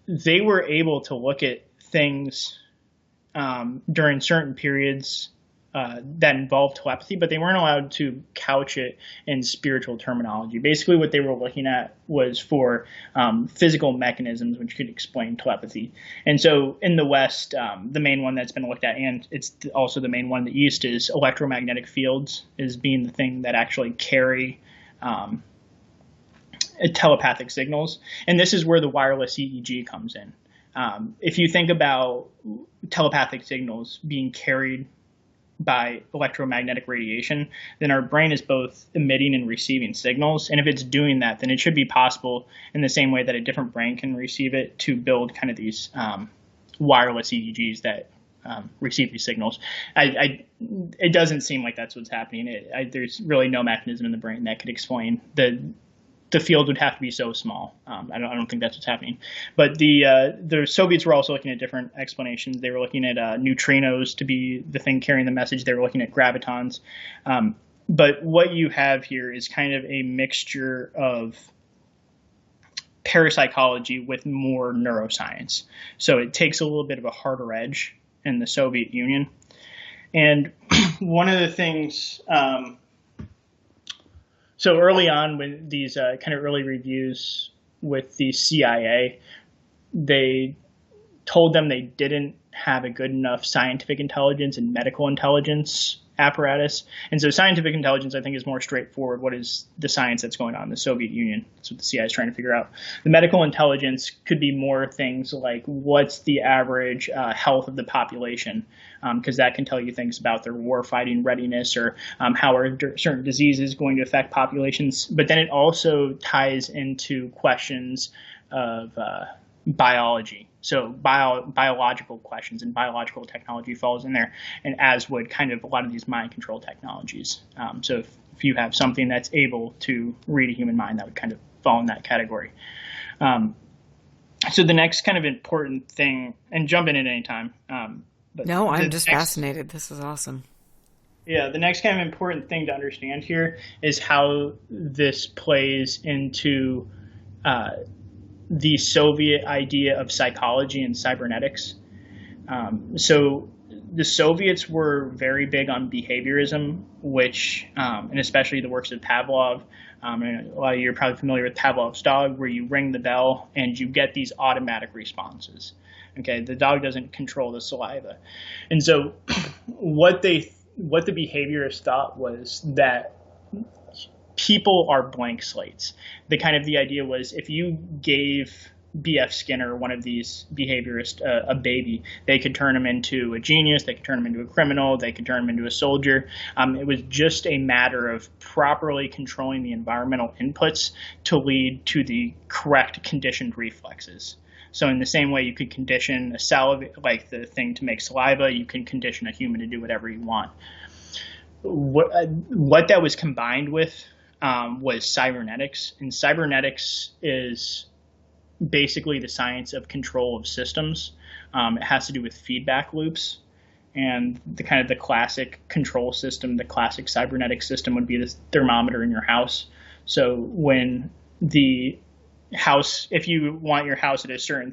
they were able to look at things during certain periods that involved telepathy, but they weren't allowed to couch it in spiritual terminology. Basically, what they were looking at was for physical mechanisms which could explain telepathy. And so in the West, the main one that's been looked at, and it's also the main one in the East, is electromagnetic fields as being the thing that actually carry telepathic signals. And this is where the wireless EEG comes in. If you think about telepathic signals being carried by electromagnetic radiation, then our brain is both emitting and receiving signals. And if it's doing that, then it should be possible in the same way that a different brain can receive it to build kind of these wireless EEGs that receive these signals. It doesn't seem like that's what's happening. There's really no mechanism in the brain that could explain the field would have to be so small. I don't think that's what's happening. But the Soviets were also looking at different explanations. They were looking at neutrinos to be the thing carrying the message. They were looking at gravitons. But what you have here is kind of a mixture of parapsychology with more neuroscience. So it takes a little bit of a harder edge in the Soviet Union. And one of the things... So early on, when these kind of early reviews with the CIA, they told them they didn't have a good enough scientific intelligence and medical intelligence apparatus. And so scientific intelligence, I think, is more straightforward. What is the science that's going on in the Soviet Union? That's what the CIA is trying to figure out. The medical intelligence could be more things like what's the average health of the population, because that can tell you things about their war-fighting readiness or how are certain diseases going to affect populations. But then it also ties into questions of biology. So biological questions and biological technology falls in there, and as would kind of a lot of these mind control technologies. So if you have something that's able to read a human mind, that would kind of fall in that category. So the next kind of important thing, and jump in at any time. No, I'm just fascinated. This is awesome. Yeah, the next kind of important thing to understand here is how this plays into the Soviet idea of psychology and cybernetics. So the Soviets were very big on behaviorism, which, and especially the works of Pavlov. And a lot of you are probably familiar with Pavlov's dog, where you ring the bell and you get these automatic responses. Okay, the dog doesn't control the saliva. And so what the behaviorists thought was that people are blank slates. The idea was if you gave B.F. Skinner, one of these behaviorists, a baby, they could turn him into a genius, they could turn him into a criminal, they could turn him into a soldier. It was just a matter of properly controlling the environmental inputs to lead to the correct conditioned reflexes. So in the same way you could condition a like the thing to make saliva, you can condition a human to do whatever you want. What that was combined with was cybernetics. And cybernetics is basically the science of control of systems. It has to do with feedback loops. And the classic control system, the classic cybernetic system would be the thermometer in your house. So when the house, if you want your house at a certain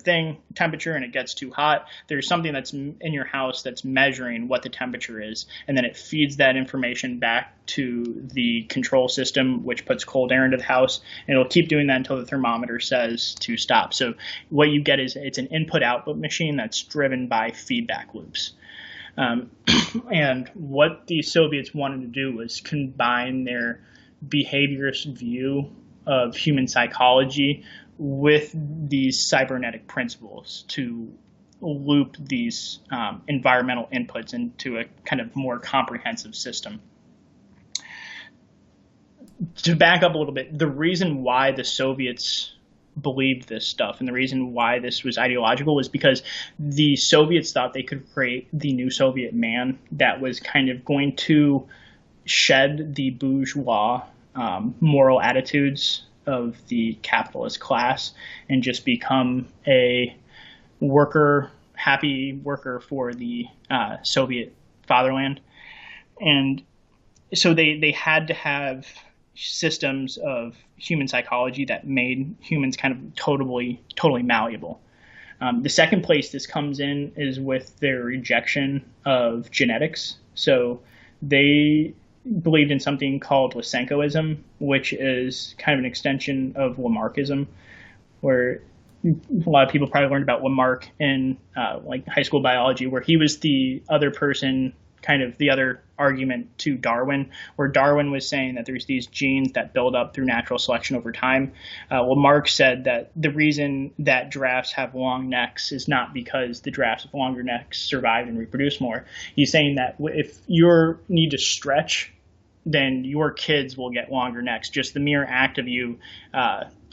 temperature and it gets too hot, there's something that's in your house that's measuring what the temperature is, and then it feeds that information back to the control system, which puts cold air into the house, and it'll keep doing that until the thermometer says to stop. So what you get is it's an input-output machine that's driven by feedback loops. And what the Soviets wanted to do was combine their behaviorist view of human psychology with these cybernetic principles to loop these environmental inputs into a kind of more comprehensive system. To back up a little bit, the reason why the Soviets believed this stuff and the reason why this was ideological was because the Soviets thought they could create the new Soviet man that was kind of going to shed the bourgeois moral attitudes of the capitalist class and just become a happy worker for the Soviet fatherland. And so they had to have systems of human psychology that made humans kind of totally malleable. The second place this comes in is with their rejection of genetics. So they believed in something called Lysenkoism, which is kind of an extension of Lamarckism, where a lot of people probably learned about Lamarck in like high school biology, where he was the other person, kind of the other argument to Darwin, where Darwin was saying that there's these genes that build up through natural selection over time. Lamarck said that the reason that giraffes have long necks is not because the giraffes with longer necks survive and reproduce more. He's saying that if you need to stretch, then your kids will get longer necks. Just the mere act of you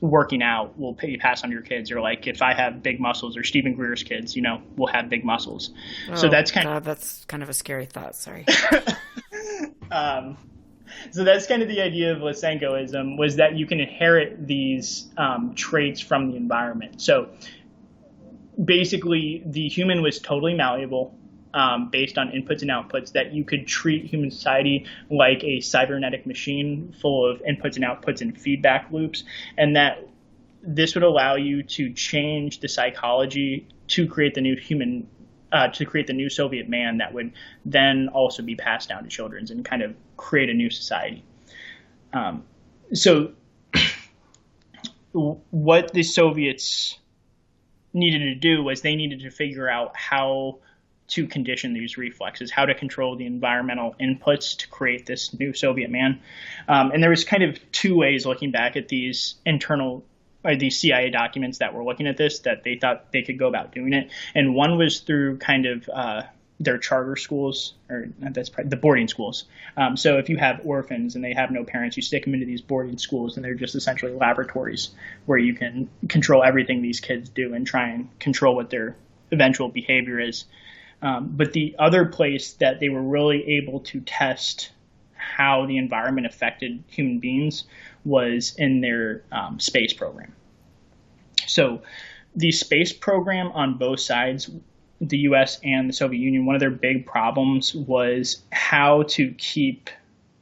working out will pass on to your kids. Or like if I have big muscles, or Stephen Greer's kids, will have big muscles. Oh, so that's that's kind of a scary thought. Sorry. So that's kind of the idea of Lysenkoism, was that you can inherit these traits from the environment. So basically, the human was totally malleable. Based on inputs and outputs, that you could treat human society like a cybernetic machine full of inputs and outputs and feedback loops, and that this would allow you to change the psychology to create the new human, to create the new Soviet man that would then also be passed down to children and kind of create a new society. So what the Soviets needed to do was they needed to figure out how to condition these reflexes, how to control the environmental inputs to create this new Soviet man. And there was kind of two ways looking back at these these CIA documents that were looking at this, that they thought they could go about doing it. And one was through kind of their charter schools, or that's the boarding schools. So if you have orphans and they have no parents, you stick them into these boarding schools, and they're just essentially laboratories where you can control everything these kids do and try and control what their eventual behavior is. But the other place that they were really able to test how the environment affected human beings was in their space program. So the space program on both sides, the U.S. and the Soviet Union, one of their big problems was how to keep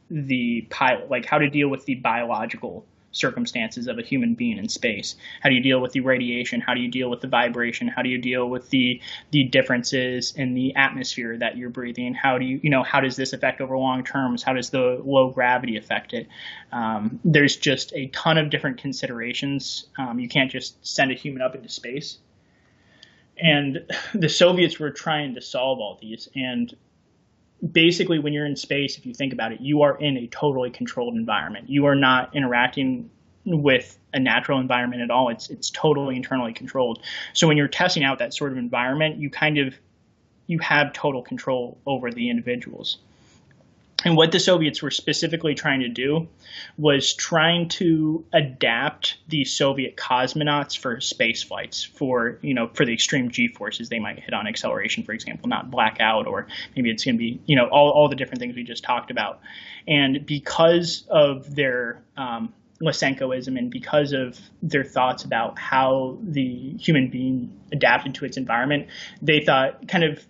the how to deal with the biological circumstances of a human being in space. How do you deal with the radiation? How do you deal with the vibration? How do you deal with the differences in the atmosphere that you're breathing? How do how does this affect over long terms? How does the low gravity affect it? There's just a ton of different considerations. You can't just send a human up into space. And the Soviets were trying to solve all these. And basically, when you're in space, if you think about it, you are in a totally controlled environment. You are not interacting with a natural environment at all. It's totally internally controlled. So when you're testing out that sort of environment, you have total control over the individuals. And what the Soviets were specifically trying to do was trying to adapt the Soviet cosmonauts for space flights, for the extreme G-forces they might hit on acceleration, for example, not black out, or maybe it's going to be, all the different things we just talked about. And because of their Lysenkoism, and because of their thoughts about how the human being adapted to its environment, they thought kind of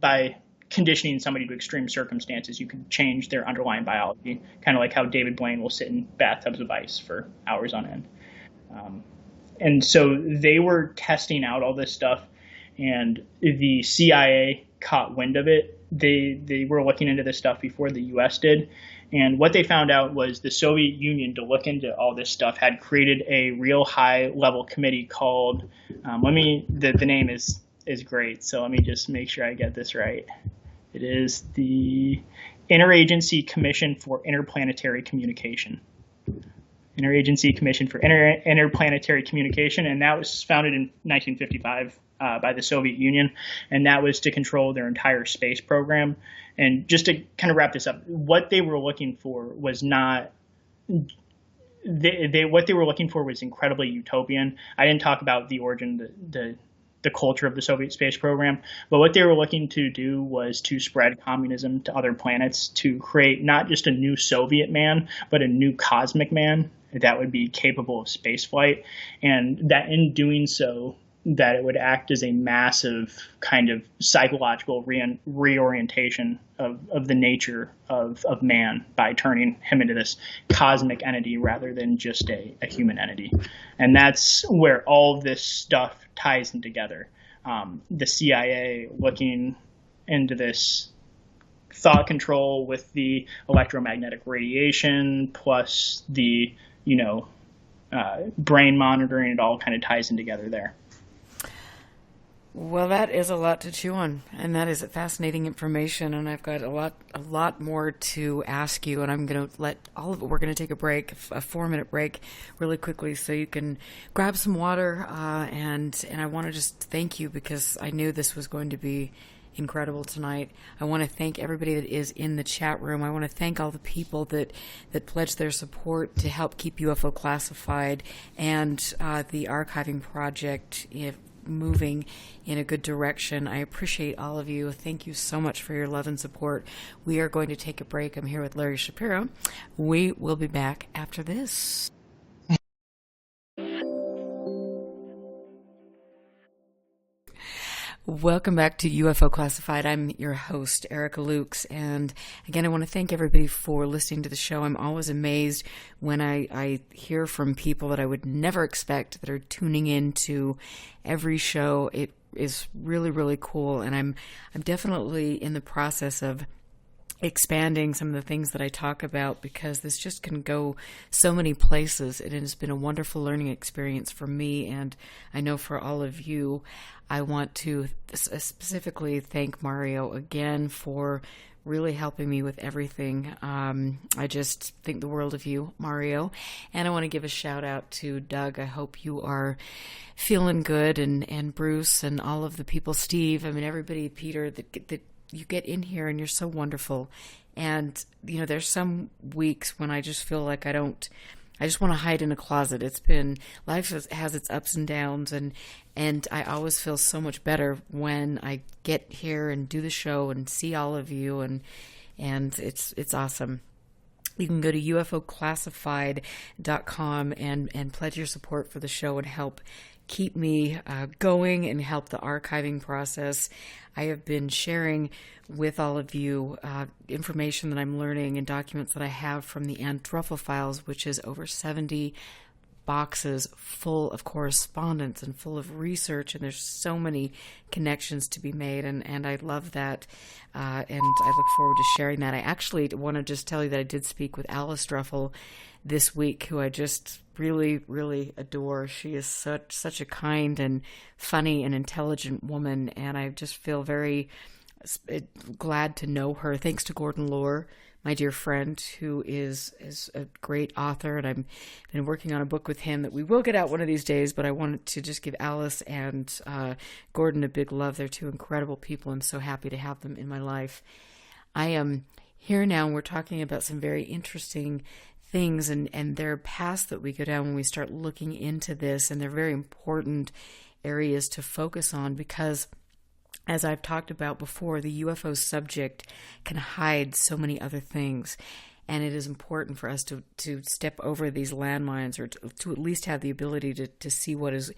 by conditioning somebody to extreme circumstances, you can change their underlying biology, kind of like how David Blaine will sit in bathtubs of ice for hours on end. And so they were testing out all this stuff, and the CIA caught wind of it. They were looking into this stuff before the U.S. did. And what they found out was the Soviet Union, to look into all this stuff, had created a real high-level committee called, the name is great, so let me just make sure I get this right. It is the Interagency Commission for Interplanetary Communication. Interagency Commission for Interplanetary Communication, and that was founded in 1955 by the Soviet Union, and that was to control their entire space program. And just to kind of wrap this up, what they were looking for was not what they were looking for was incredibly utopian. I didn't talk about the origin, the culture of the Soviet space program, but what they were looking to do was to spread communism to other planets, to create not just a new Soviet man, but a new cosmic man that would be capable of spaceflight, and that in doing so, that it would act as a massive kind of psychological reorientation of the nature of man by turning him into this cosmic entity rather than just a human entity. And that's where all of this stuff ties in together. The CIA looking into this thought control with the electromagnetic radiation plus the, brain monitoring. It all kind of ties in together there. Well, that is a lot to chew on, and that is fascinating information, and I've got a lot more to ask you, and I'm going to let all of it, we're going to take a break, a 4-minute break really quickly so you can grab some water, and I want to just thank you because I knew this was going to be incredible tonight. I want to thank everybody that is in the chat room. I want to thank all the people that pledged their support to help keep UFO Classified and the archiving project moving in a good direction. I appreciate all of you. Thank you so much for your love and support. We are going to take a break. I'm here with Larry Shapiro. We will be back after this. Welcome back to UFO Classified. I'm your host, Erica Lukes, and again, I want to thank everybody for listening to the show. I'm always amazed when I hear from people that I would never expect that are tuning in to every show. It is really, really cool, and I'm definitely in the process of expanding some of the things that I talk about because this just can go so many places. It has been a wonderful learning experience for me, and I know for all of you. I want to specifically thank Mario again for really helping me with everything. I just think the world of you, Mario. And I want to give a shout out to Doug. I hope you are feeling good, and Bruce and all of the people, Steve, everybody, Peter, that you get in here and you're so wonderful. And, there's some weeks when I just feel like I just want to hide in a closet. Life has its ups and downs, and I always feel so much better when I get here and do the show and see all of you, and it's awesome. You can go to UFOclassified.com and pledge your support for the show and help keep me going and help the archiving process. I have been sharing with all of you information that I'm learning and documents that I have from the Androphil files, which is over 70 boxes full of correspondence and full of research, and there's so many connections to be made, and I love that, and I look forward to sharing that. I actually want to just tell you that I did speak with Alice Druffel this week, who I just really, really adore. She is such a kind and funny and intelligent woman, and I just feel very glad to know her. Thanks to Gordon Lohr, my dear friend, who is a great author, and I've been working on a book with him that we will get out one of these days, but I wanted to just give Alice and Gordon a big love. They're two incredible people, and so happy to have them in my life. I am here now, and we're talking about some very interesting things, and there are paths that we go down when we start looking into this, and they're very important areas to focus on because, as I've talked about before, the UFO subject can hide so many other things, and it is important for us to step over these landmines, or to at least have the ability to see what is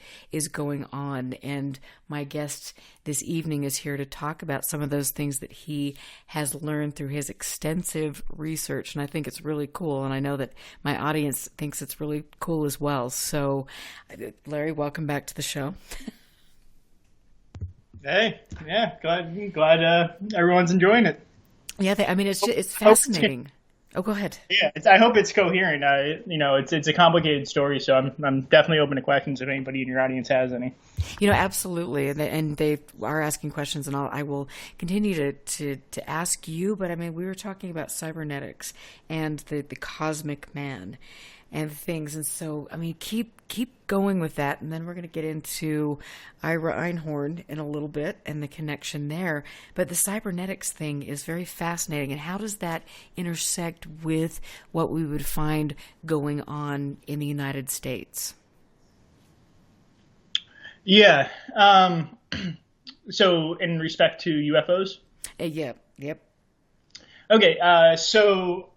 going on. And my guest this evening is here to talk about some of those things that he has learned through his extensive research, and I think it's really cool, and I know that my audience thinks it's really cool as well. So, Larry, welcome back to the show. Hey, yeah, glad everyone's enjoying it. Yeah, it's fascinating. Oh, go ahead. Yeah, I hope it's coherent. It's a complicated story, so I'm definitely open to questions if anybody in your audience has any. Absolutely, and they are asking questions, and I will continue to ask you. But we were talking about cybernetics and the cosmic man and things, and so keep going with that, and then we're going to get into Ira Einhorn in a little bit and the connection there. But the cybernetics thing is very fascinating, and how does that intersect with what we would find going on in the United States? Yeah. So in respect to UFOs? Yep. Okay, so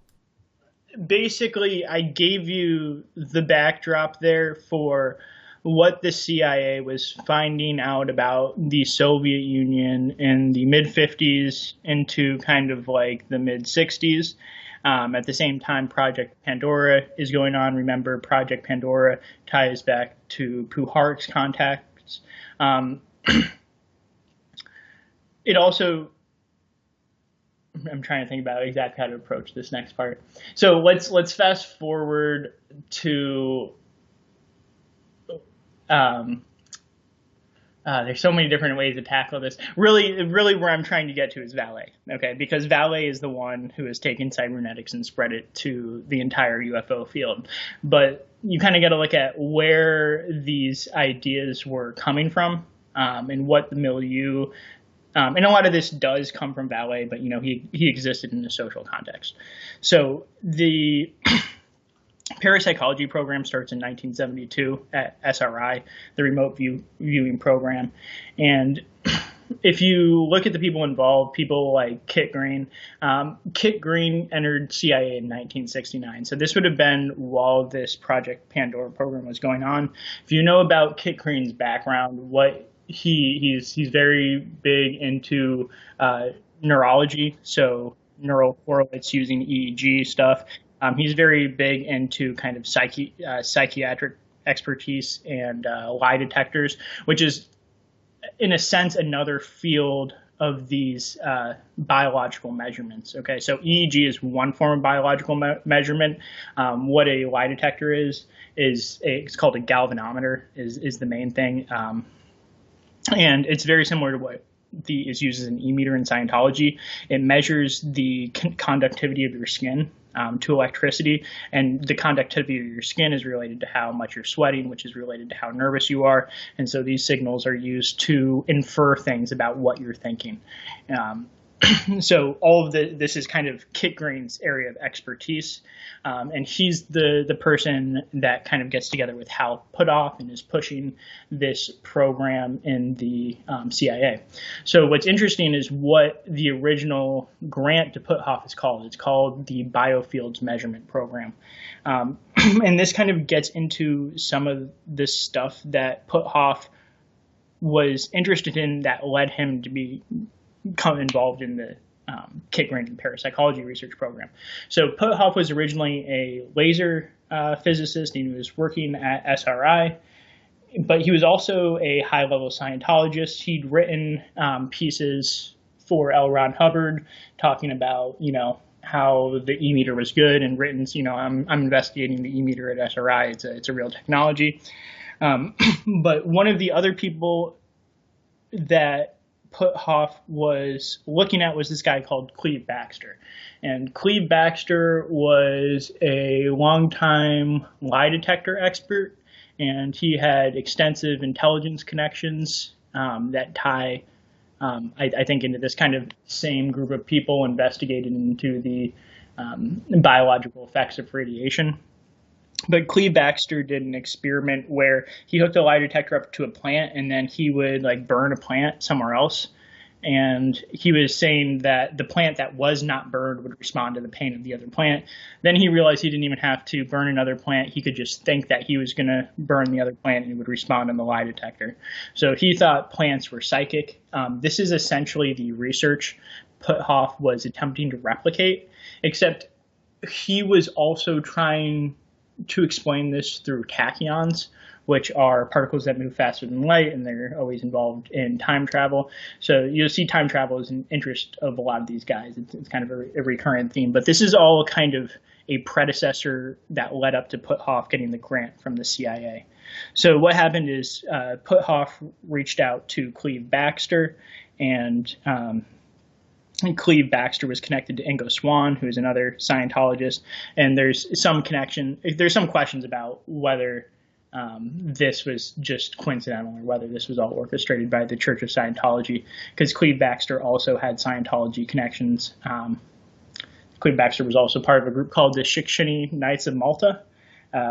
basically I gave you the backdrop there for what the CIA was finding out about the Soviet Union in the mid-50s into kind of like the mid-60s. At the same time, Project Pandora is going on. Remember, Project Pandora ties back to Puharich's contacts. It also, I'm trying to think about exactly how to approach this next part. So let's fast forward to there's so many different ways to tackle this. Really where I'm trying to get to is Valet, okay? Because Valet is the one who has taken cybernetics and spread it to the entire UFO field. But you kind of got to look at where these ideas were coming from, and what the milieu, and a lot of this does come from Valet, but he existed in a social context. So the parapsychology program starts in 1972 at SRI, the remote viewing program. And if you look at the people involved, people like Kit Green entered CIA in 1969. So this would have been while this Project Pandora program was going on. If you know about Kit Green's background, he's very big into neurology, so neural correlates using EEG stuff. He's very big into kind of psychiatric expertise and lie detectors, which is, in a sense, another field of these biological measurements. Okay, so EEG is one form of biological measurement. What a lie detector is it's called a galvanometer is the main thing, and it's very similar to what is used as an e-meter in Scientology. It measures the conductivity of your skin to electricity, and the conductivity of your skin is related to how much you're sweating, which is related to how nervous you are. And so these signals are used to infer things about what you're thinking. So all of this is kind of Kit Green's area of expertise, and he's the person that kind of gets together with Hal Puthoff and is pushing this program in the CIA. So what's interesting is what the original grant to Puthoff is called. It's called the Biofields Measurement Program, and this kind of gets into some of this stuff that Puthoff was interested in that led him to become involved in the Kit Green parapsychology research program. So Puthoff was originally a laser physicist, and he was working at SRI, but he was also a high-level Scientologist. He'd written pieces for L. Ron Hubbard talking about, how the e-meter was good, and written, I'm investigating the e-meter at SRI. It's a real technology. But one of the other people that Puthoff was looking at was this guy called Cleve Baxter. And Cleve Baxter was a longtime lie detector expert, and he had extensive intelligence connections that tie, I think, into this kind of same group of people investigated into the biological effects of radiation. But Cleve Baxter did an experiment where he hooked a lie detector up to a plant, and then he would burn a plant somewhere else. And he was saying that the plant that was not burned would respond to the pain of the other plant. Then he realized he didn't even have to burn another plant. He could just think that he was going to burn the other plant and it would respond on the lie detector. So he thought plants were psychic. This is essentially the research Puthoff was attempting to replicate, except he was also trying to explain this through tachyons, which are particles that move faster than light, and they're always involved in time travel. So you'll see time travel is an interest of a lot of these guys. It's kind of a recurrent theme. But this is all kind of a predecessor that led up to Puthoff getting the grant from the CIA. So what happened is Puthoff reached out to Cleve Baxter, and Cleve Baxter was connected to Ingo Swann, who is another Scientologist, and there's some questions about whether this was just coincidental or whether this was all orchestrated by the Church of Scientology, because Cleve Baxter also had Scientology connections. Cleve Baxter was also part of a group called the Shikshini Knights of Malta,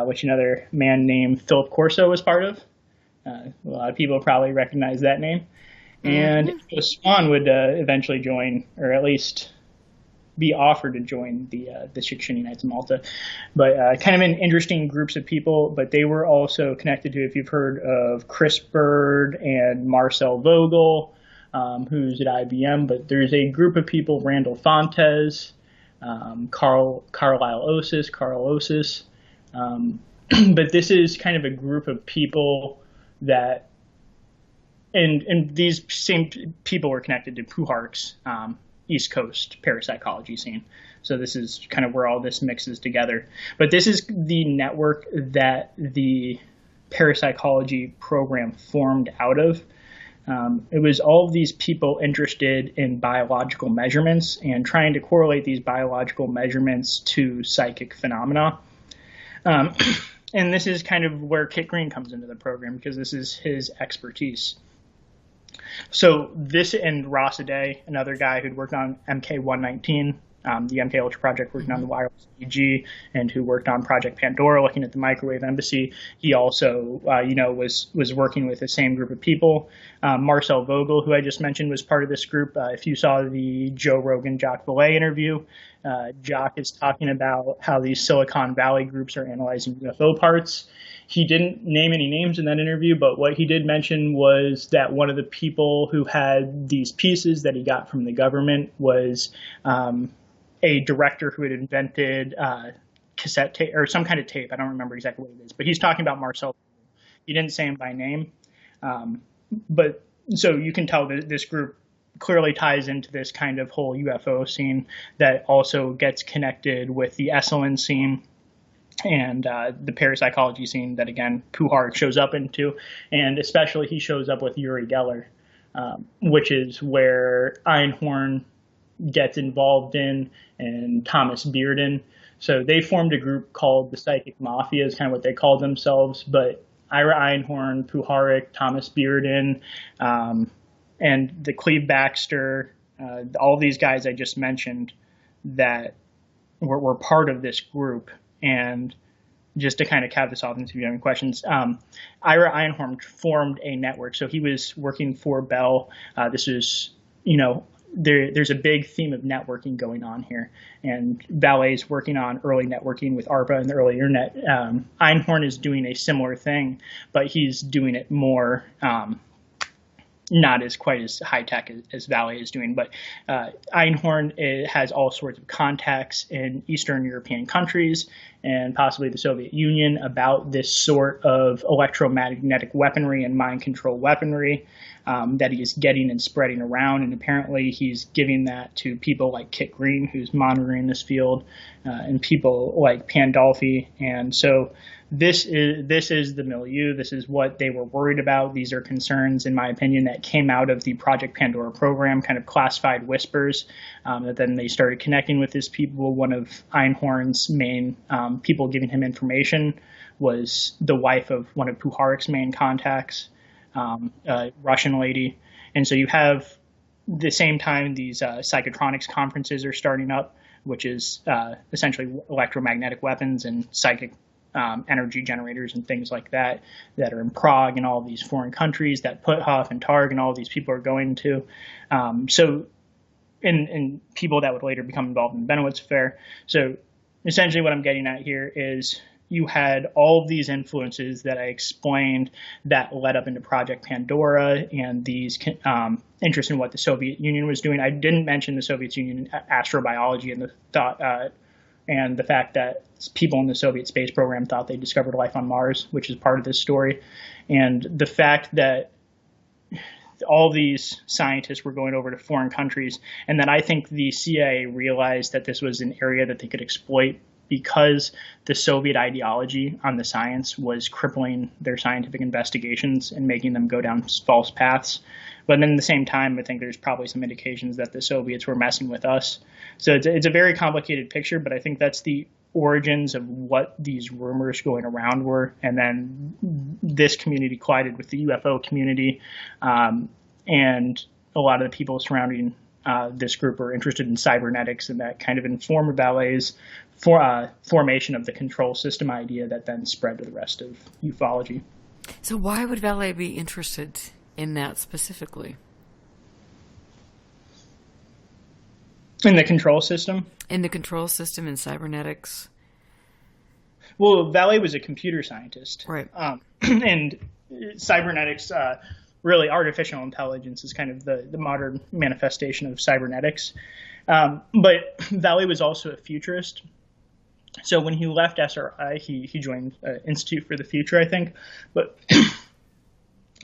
which another man named Philip Corso was part of. A lot of people probably recognize that name. And Swan would eventually join, or at least be offered to join the Shikshini Knights of Malta. But kind of an interesting groups of people, but they were also connected to, if you've heard of Chris Bird and Marcel Vogel, who's at IBM, but there's a group of people, Randall Fontes, Carl Osis. But this is kind of a group of people and these same people were connected to Puharich's East Coast parapsychology scene. So this is kind of where all this mixes together. But this is the network that the parapsychology program formed out of. It was all of these people interested in biological measurements and trying to correlate these biological measurements to psychic phenomena. And this is kind of where Kit Green comes into the program, because this is his expertise. So this and Ross Aday, another guy who'd worked on MK119, the MKUltra project, working on the wireless EEG, and who worked on Project Pandora, looking at the microwave embassy. He also, was working with the same group of people. Marcel Vogel, who I just mentioned, was part of this group. If you saw the Joe Rogan Jacques Vallée interview, Jacques is talking about how these Silicon Valley groups are analyzing UFO parts. He didn't name any names in that interview, but what he did mention was that one of the people who had these pieces that he got from the government was a director who had invented cassette tape or some kind of tape. I don't remember exactly what it is, but he's talking about Marcel. He didn't say him by name. But so you can tell that this group clearly ties into this kind of whole UFO scene that also gets connected with the Esalen scene and the parapsychology scene that, again, Puharich shows up into. And especially he shows up with Uri Geller, which is where Einhorn gets involved in, and Thomas Bearden. So they formed a group called the Psychic Mafia, is kind of what they called themselves. But Ira Einhorn, Puharich, Thomas Bearden, and the Cleve Baxter, all these guys I just mentioned that were part of this group. And just to kind of cap this off, and if you have any questions, Ira Einhorn formed a network. So he was working for Bell. This is, there's a big theme of networking going on here. And Vallée's working on early networking with ARPA and the early internet. Einhorn is doing a similar thing, but he's doing it more, not as quite as high tech as Vallée is doing. But Einhorn has all sorts of contacts in Eastern European countries and possibly the Soviet Union about this sort of electromagnetic weaponry and mind control weaponry that he is getting and spreading around. And apparently he's giving that to people like Kit Green, who's monitoring this field, and people like Pandolfi. And so this is the milieu. This is what they were worried about. These are concerns, in my opinion, that came out of the Project Pandora program, kind of classified whispers, that then they started connecting with these people. One of Einhorn's main people giving him information was the wife of one of Puharich's main contacts, a Russian lady. And so you have the same time these psychotronics conferences are starting up, which is essentially electromagnetic weapons and psychic energy generators and things like that are in Prague and all these foreign countries that Puthoff and Targ and all these people are going to. And people that would later become involved in the Benowitz Affair. So essentially what I'm getting at here is you had all of these influences that I explained that led up into Project Pandora and these interest in what the Soviet Union was doing. I didn't mention the Soviet Union astrobiology and the thought and the fact that people in the Soviet space program thought they discovered life on Mars, which is part of this story. And the fact that all these scientists were going over to foreign countries, and that I think the CIA realized that this was an area that they could exploit because the Soviet ideology on the science was crippling their scientific investigations and making them go down false paths. But then at the same time, I think there's probably some indications that the Soviets were messing with us. So it's a very complicated picture, but I think that's the origins of what these rumors going around were. And then this community collided with the UFO community. And a lot of the people surrounding this group are interested in cybernetics, and that kind of informed Vallée's formation of the control system idea that then spread to the rest of ufology. So why would Vallée be interested in that specifically? In the control system? In the control system and cybernetics? Well, Vallée was a computer scientist. Right. And cybernetics, really artificial intelligence is kind of the modern manifestation of cybernetics. But Vallée was also a futurist. So when he left SRI, he joined Institute for the Future, I think, but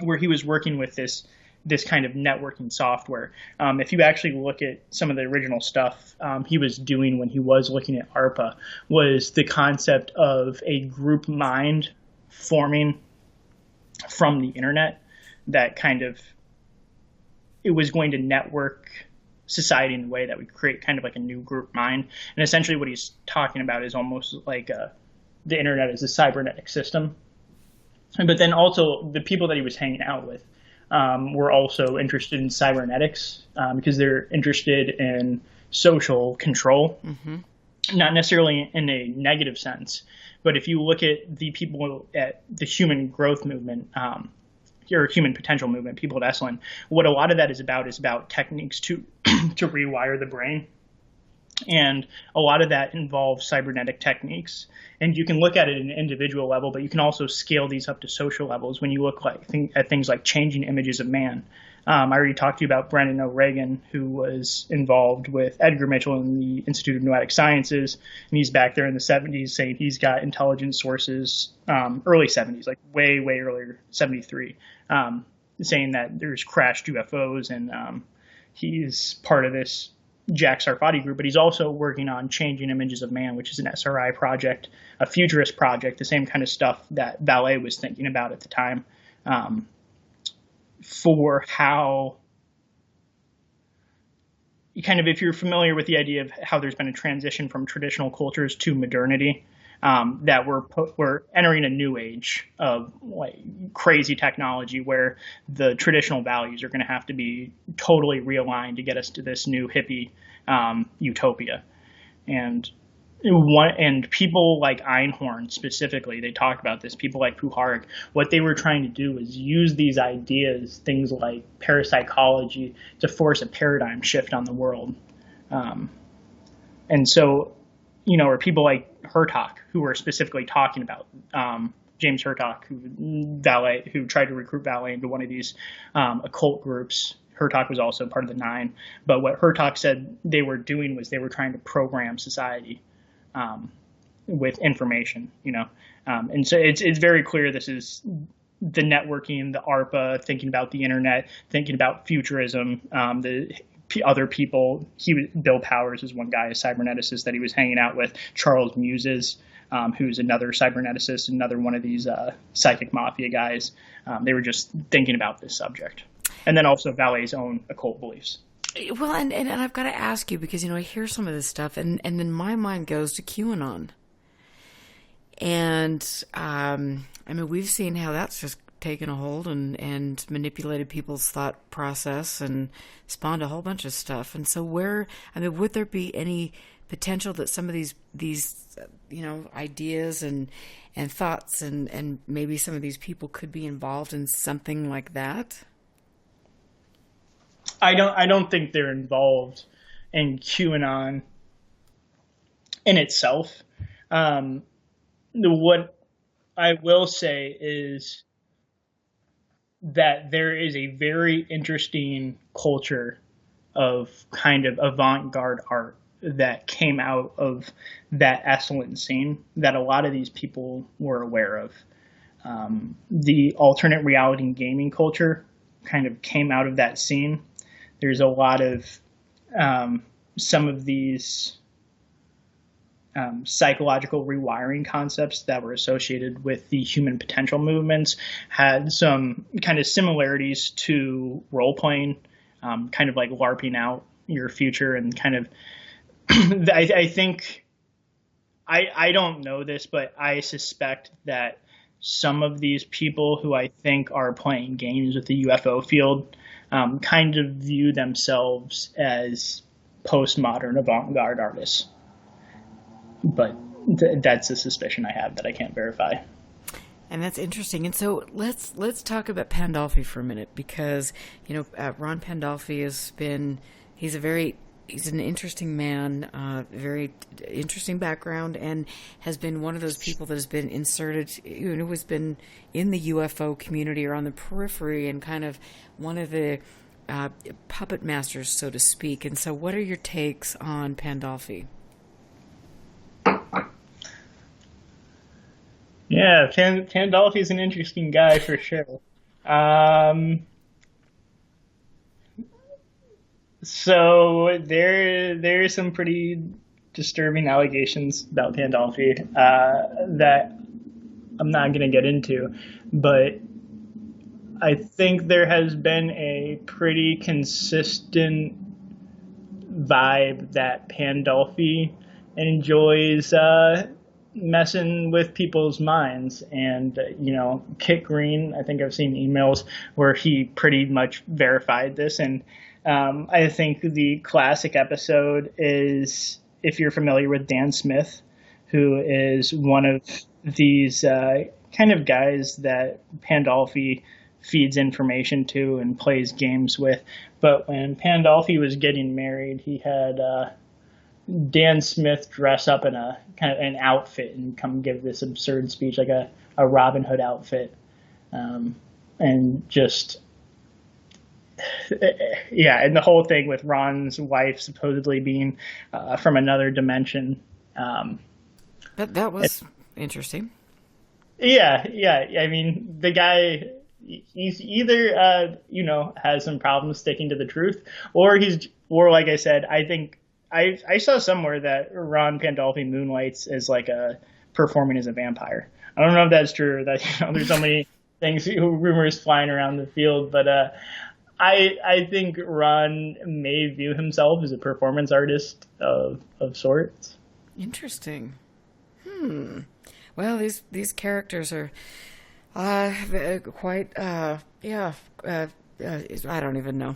where he was working with this this kind of networking software. If you actually look at some of the original stuff he was doing when he was looking at ARPA, was the concept of a group mind forming from the internet that kind of, it was going to network society in a way that would create kind of like a new group mind. And essentially what he's talking about is almost like the internet is a cybernetic system. But then also the people that he was hanging out with were also interested in cybernetics because they're interested in social control, not necessarily in a negative sense. But if you look at the people at the human growth movement, or human potential movement, people at Esalen, what a lot of that is about techniques to to rewire the brain. And a lot of that involves cybernetic techniques. And you can look at it at an individual level, but you can also scale these up to social levels when you look at things like changing images of man. I already talked to you about Brendan O'Regan, who was involved with Edgar Mitchell in the Institute of Pneumatic Sciences. And he's back there in the 70s saying he's got intelligence sources, early 70s, like way, way earlier, 73, saying that there's crashed UFOs, and he's part of this Jack Sarfati group, but he's also working on changing images of man, which is an SRI project, a futurist project, the same kind of stuff that Vallée was thinking about at the time, for how you kind of, if you're familiar with the idea of how there's been a transition from traditional cultures to modernity, that we're entering a new age of like crazy technology where the traditional values are going to have to be totally realigned to get us to this new hippie utopia. And people like Einhorn specifically, they talk about this, people like Puharich, what they were trying to do is use these ideas, things like parapsychology, to force a paradigm shift on the world. And so, or people like Hertog, who were specifically talking about James Hertog, who tried to recruit Vallée into one of these occult groups. Hertog was also part of the Nine. But what Hertog said they were doing was they were trying to program society with information, and so it's very clear this is the networking, the ARPA, thinking about the internet, thinking about futurism, the other people. Bill Powers is one guy, a cyberneticist that he was hanging out with. Charles Muses, who's another cyberneticist, another one of these psychic mafia guys. They were just thinking about this subject. And then also Vallée's own occult beliefs. Well, and I've got to ask you, because, I hear some of this stuff, and then my mind goes to QAnon. And, we've seen how that's just taken a hold and manipulated people's thought process and spawned a whole bunch of stuff. And so would there be any potential that some of these ideas and thoughts and maybe some of these people could be involved in something like that? I don't think they're involved in QAnon in itself. What I will say is that there is a very interesting culture of kind of avant-garde art that came out of that Esalen scene that a lot of these people were aware of. The alternate reality and gaming culture kind of came out of that scene. There's a lot of some of these psychological rewiring concepts that were associated with the human potential movements had some kind of similarities to role-playing, kind of like LARPing out your future, and kind of I think I don't know this, but I suspect that some of these people who I think are playing games with the UFO field kind of view themselves as postmodern avant-garde artists. But that's a suspicion I have that I can't verify. And that's interesting. And so let's talk about Pandolfi for a minute, because Ron Pandolfi he's an interesting man, very interesting background, and has been one of those people that has been inserted, who has been in the UFO community or on the periphery, and kind of one of the puppet masters, so to speak. And so what are your takes on Pandolfi? Yeah, Pandolfi is an interesting guy for sure. So there's some pretty disturbing allegations about Pandolfi that I'm not going to get into, but I think there has been a pretty consistent vibe that Pandolfi enjoys messing with people's minds. And, Kit Green, I think I've seen emails where he pretty much verified this. And I think the classic episode is, if you're familiar with Dan Smith, who is one of these kind of guys that Pandolfi feeds information to and plays games with. But when Pandolfi was getting married, he had Dan Smith dress up in a kind of an outfit and come give this absurd speech, like a Robin Hood outfit, and just and the whole thing with Ron's wife supposedly being from another dimension. That was interesting. Yeah. I mean, the guy, he's either has some problems sticking to the truth, or like I said, I think I saw somewhere that Ron Pandolfi moonlights as like performing as a vampire. I don't know if that's true, or that there's so many things, rumors flying around the field, but I think Ron may view himself as a performance artist of sorts. Interesting. Well, these characters are quite I don't even know.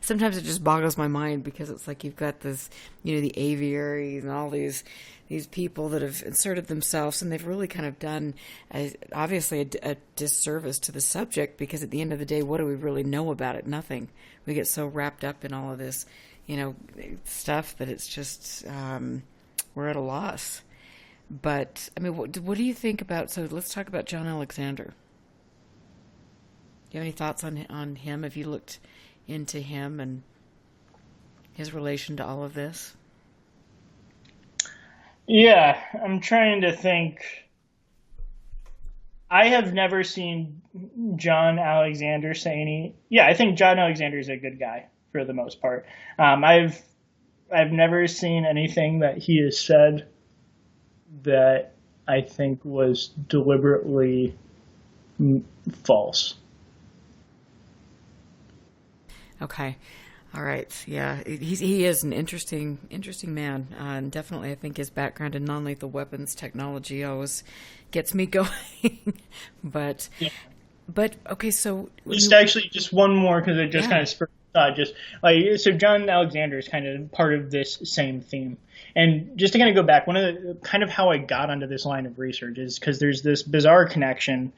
Sometimes it just boggles my mind, because it's like you've got this, the aviaries and all these people that have inserted themselves, and they've really kind of done obviously a disservice to the subject, because at the end of the day, what do we really know about it? Nothing. We get so wrapped up in all of this, stuff that it's just we're at a loss. But I mean, what do you think about? So let's talk about John Alexander. Do you have any thoughts on him? Have you looked into him and his relation to all of this? Yeah, I'm trying to think. I have never seen John Alexander say any. Yeah, I think John Alexander is a good guy for the most part. I've never seen anything that he has said that I think was deliberately false. Okay. All right. Yeah. He is an interesting man. And definitely, I think his background in non-lethal weapons technology always gets me going. But okay. So just one more, because it just kind of spurred so John Alexander is kind of part of this same theme. And just to kind of go back, one of the kind of how I got onto this line of research is because there's this bizarre connection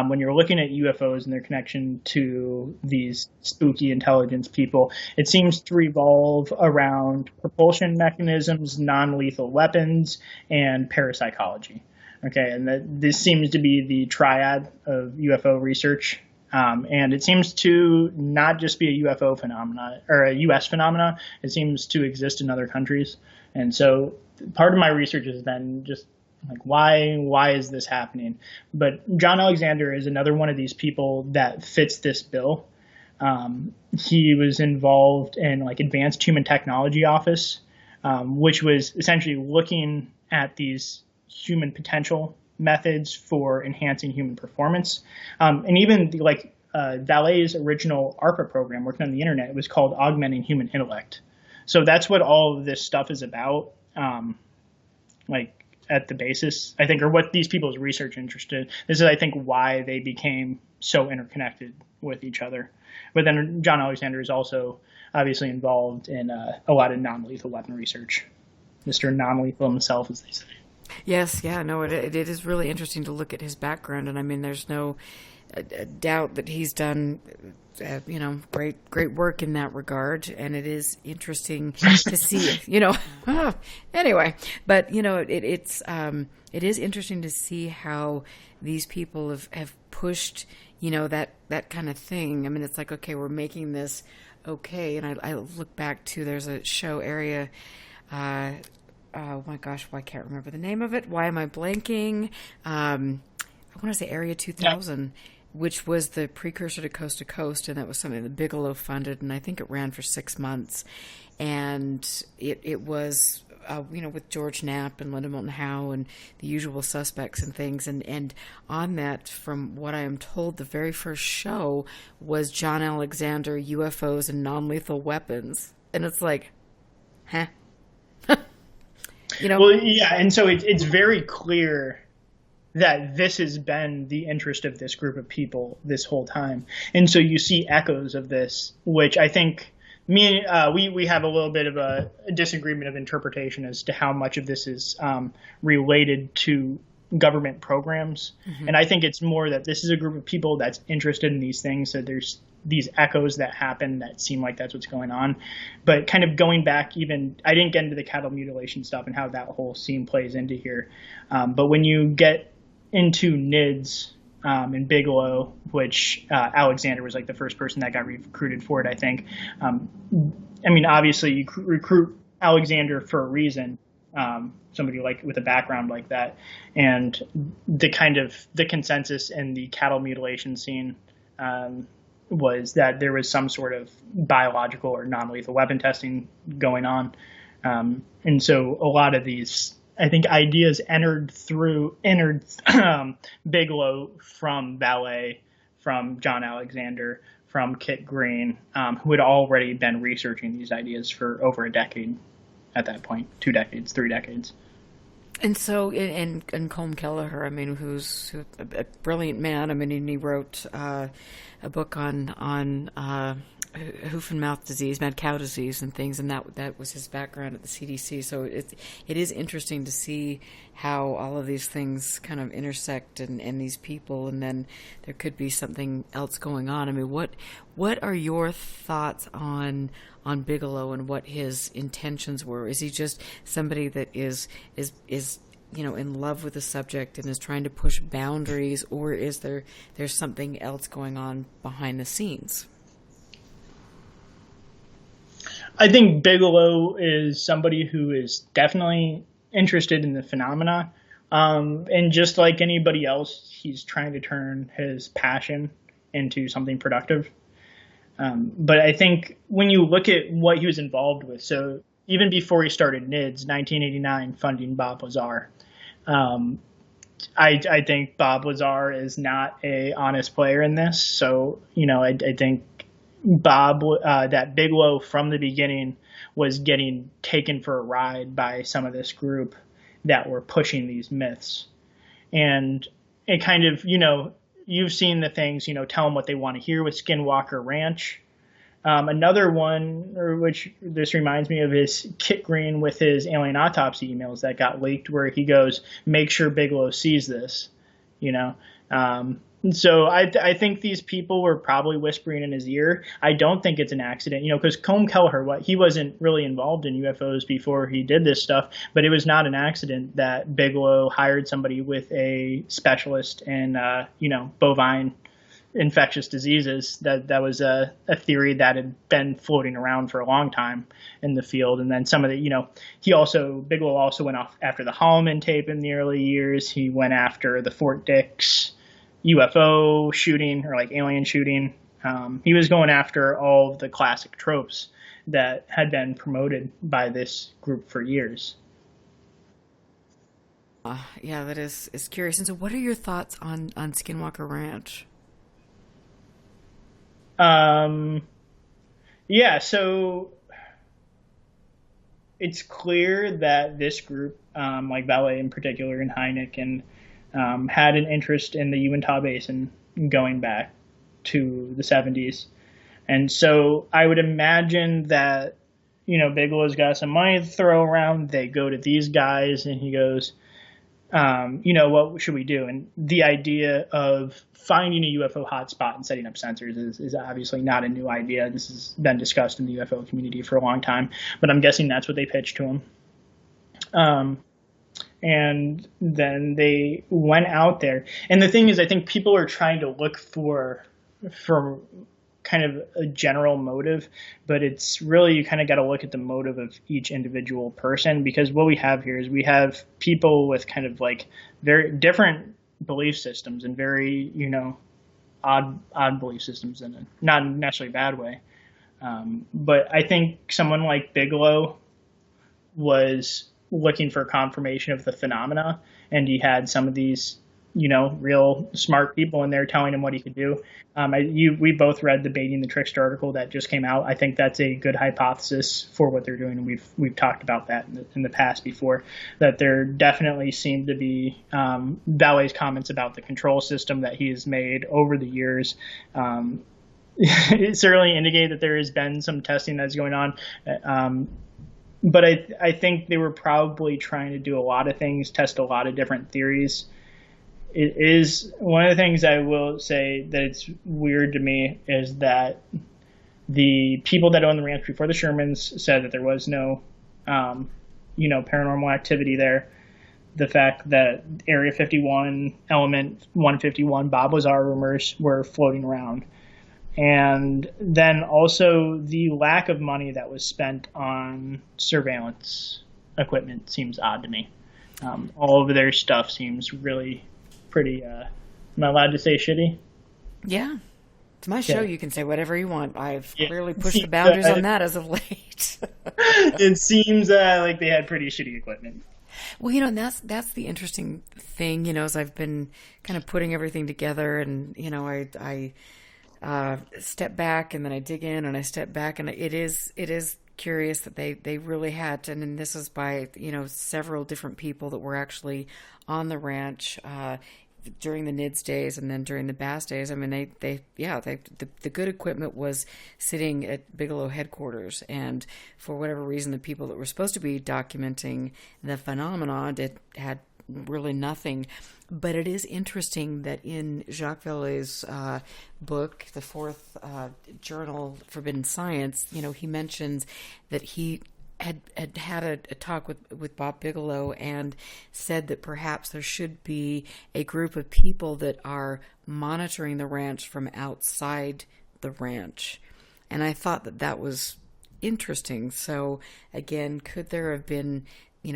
when you're looking at UFOs and their connection to these spooky intelligence people. It seems to revolve around propulsion mechanisms, non-lethal weapons, and parapsychology. Okay, and this seems to be the triad of UFO research. And it seems to not just be a UFO phenomena or a U.S. phenomena. It seems to exist in other countries. And so part of my research is then just like, why is this happening? But John Alexander is another one of these people that fits this bill. He was involved in like Advanced Human Technology Office, which was essentially looking at these human potential methods for enhancing human performance. And even Valet's original ARPA program working on the internet was called Augmenting Human Intellect. So that's what all of this stuff is about, at the basis, I think, or what these people's research interested. This is, I think, why they became so interconnected with each other. But then John Alexander is also obviously involved in a lot of non-lethal weapon research. Mr. Non-lethal himself, as they say. Yes, yeah, no, it is really interesting to look at his background, and I mean, there's no doubt that he's done, great work in that regard, and it is interesting to see, anyway, but it is interesting to see how these people have pushed, that kind of thing. I mean, it's like, okay, we're making this okay, and I look back to, there's a show area. Oh my gosh, I can't remember the name of it. Why am I blanking? I want to say Area 2000, which was the precursor to Coast, and that was something that Bigelow funded, and I think it ran for 6 months. And it was, with George Knapp and Linda Moulton Howe and the usual suspects and things. And on that, from what I am told, the very first show was John Alexander, UFOs and non-lethal weapons. And it's like, huh? Well, yeah, and so it's very clear that this has been the interest of this group of people this whole time. And so you see echoes of this, which I think we have a little bit of a disagreement of interpretation as to how much of this is related to government programs. Mm-hmm. And I think it's more that this is a group of people that's interested in these things. So there's these echoes that happen that seem like that's what's going on. But kind of going back, even I didn't get into the cattle mutilation stuff and how that whole scene plays into here. But when you get into NIDS and Bigelow, which Alexander was like the first person that got recruited for it, I think. Obviously you recruit Alexander for a reason, somebody like with a background like that. And the consensus in the cattle mutilation scene was that there was some sort of biological or non-lethal weapon testing going on. And so a lot of these, I think, ideas entered Bigelow from Ballet, from John Alexander, from Kit Green, who had already been researching these ideas for over a decade at that point, 2 decades, 3 decades. And so, and Colm Kelleher, who's a brilliant man. And he wrote a book on hoof and mouth disease, mad cow disease, and things, and that was his background at the CDC. So it is interesting to see how all of these things kind of intersect and these people, and then there could be something else going on. What are your thoughts on Bigelow and what his intentions were? Is he just somebody that is in love with the subject and is trying to push boundaries, or is there's something else going on behind the scenes? I think Bigelow is somebody who is definitely interested in the phenomena. And just like anybody else, he's trying to turn his passion into something productive. But I think when you look at what he was involved with, so even before he started NIDS, 1989, funding Bob Lazar, I think Bob Lazar is not a honest player in this. So, I think that Bigelow from the beginning was getting taken for a ride by some of this group that were pushing these myths. And it kind of, you've seen the things, tell them what they want to hear with Skinwalker Ranch. Another one, which this reminds me of, is Kit Green with his alien autopsy emails that got leaked, where he goes, make sure Bigelow sees this, So I think these people were probably whispering in his ear. I don't think it's an accident, because Colm Kelleher, he wasn't really involved in UFOs before he did this stuff, but it was not an accident that Bigelow hired somebody with a specialist in, bovine infectious diseases. That was a theory that had been floating around for a long time in the field. And then some of the, Bigelow also went off after the Holloman tape in the early years. He went after the Fort Dix UFO shooting, or like alien shooting. He was going after all of the classic tropes that had been promoted by this group for years. Yeah, that is curious. And so what are your thoughts on Skinwalker Ranch? So it's clear that this group, like Ballet in particular and Hynek, and had an interest in the Uintah Basin going back to the 70s. And so I would imagine that, Bigelow's got some money to throw around. They go to these guys and he goes, what should we do? And the idea of finding a UFO hotspot and setting up sensors is obviously not a new idea. This has been discussed in the UFO community for a long time, but I'm guessing that's what they pitched to him. And then they went out there. And the thing is, I think people are trying to look for kind of a general motive, but it's really, you kind of got to look at the motive of each individual person, because what we have here is we have people with kind of like very different belief systems and very, odd belief systems in it, not necessarily a bad way. But I think someone like Bigelow was looking for confirmation of the phenomena, and he had some of these, real smart people in there telling him what he could do. We both read the Baiting the Trickster article that just came out. I think that's a good hypothesis for what they're doing, and we've talked about that in the past before, that there definitely seem to be Vallee's comments about the control system that he has made over the years. It certainly indicated that there has been some testing that's going on. But I think they were probably trying to do a lot of things, test a lot of different theories. It is one of the things I will say that it's weird to me is that the people that owned the ranch before the Shermans said that there was no, paranormal activity there. The fact that Area 51, Element 151, Bob Lazar rumors were floating around. And then also the lack of money that was spent on surveillance equipment seems odd to me. All of their stuff seems really pretty, am I allowed to say shitty? Yeah. It's my show. Yeah. You can say whatever you want. I've clearly pushed the boundaries on that as of late. It seems like they had pretty shitty equipment. Well, and that's the interesting thing, as I've been kind of putting everything together, and, I step back and then I dig in and I step back, and it is curious that they really had, and this is by, several different people that were actually on the ranch, during the NIDS days and then during the Bass days. I mean, the good equipment was sitting at Bigelow headquarters, and for whatever reason, the people that were supposed to be documenting the phenomenon had really nothing. But it is interesting that in Jacques Vallée's book, the fourth journal, Forbidden Science, he mentions that he had a talk with Bob Bigelow and said that perhaps there should be a group of people that are monitoring the ranch from outside the ranch. And I thought that was interesting. So again, could there have been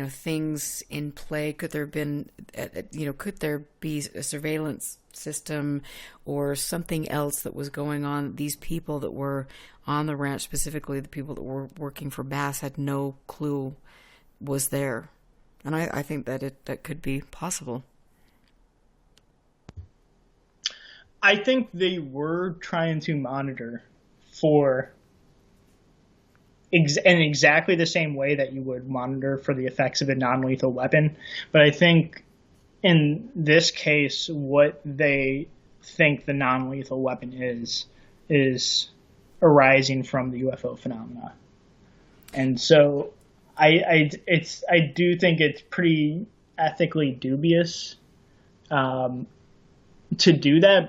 things in play? Could there have been, could there be a surveillance system or something else that was going on? These people that were on the ranch, specifically the people that were working for Bass, had no clue was there. And I think that that could be possible. I think they were trying to monitor for in exactly the same way that you would monitor for the effects of a non-lethal weapon. But I think in this case, what they think the non-lethal weapon is arising from the UFO phenomena. And so I do think it's pretty ethically dubious to do that,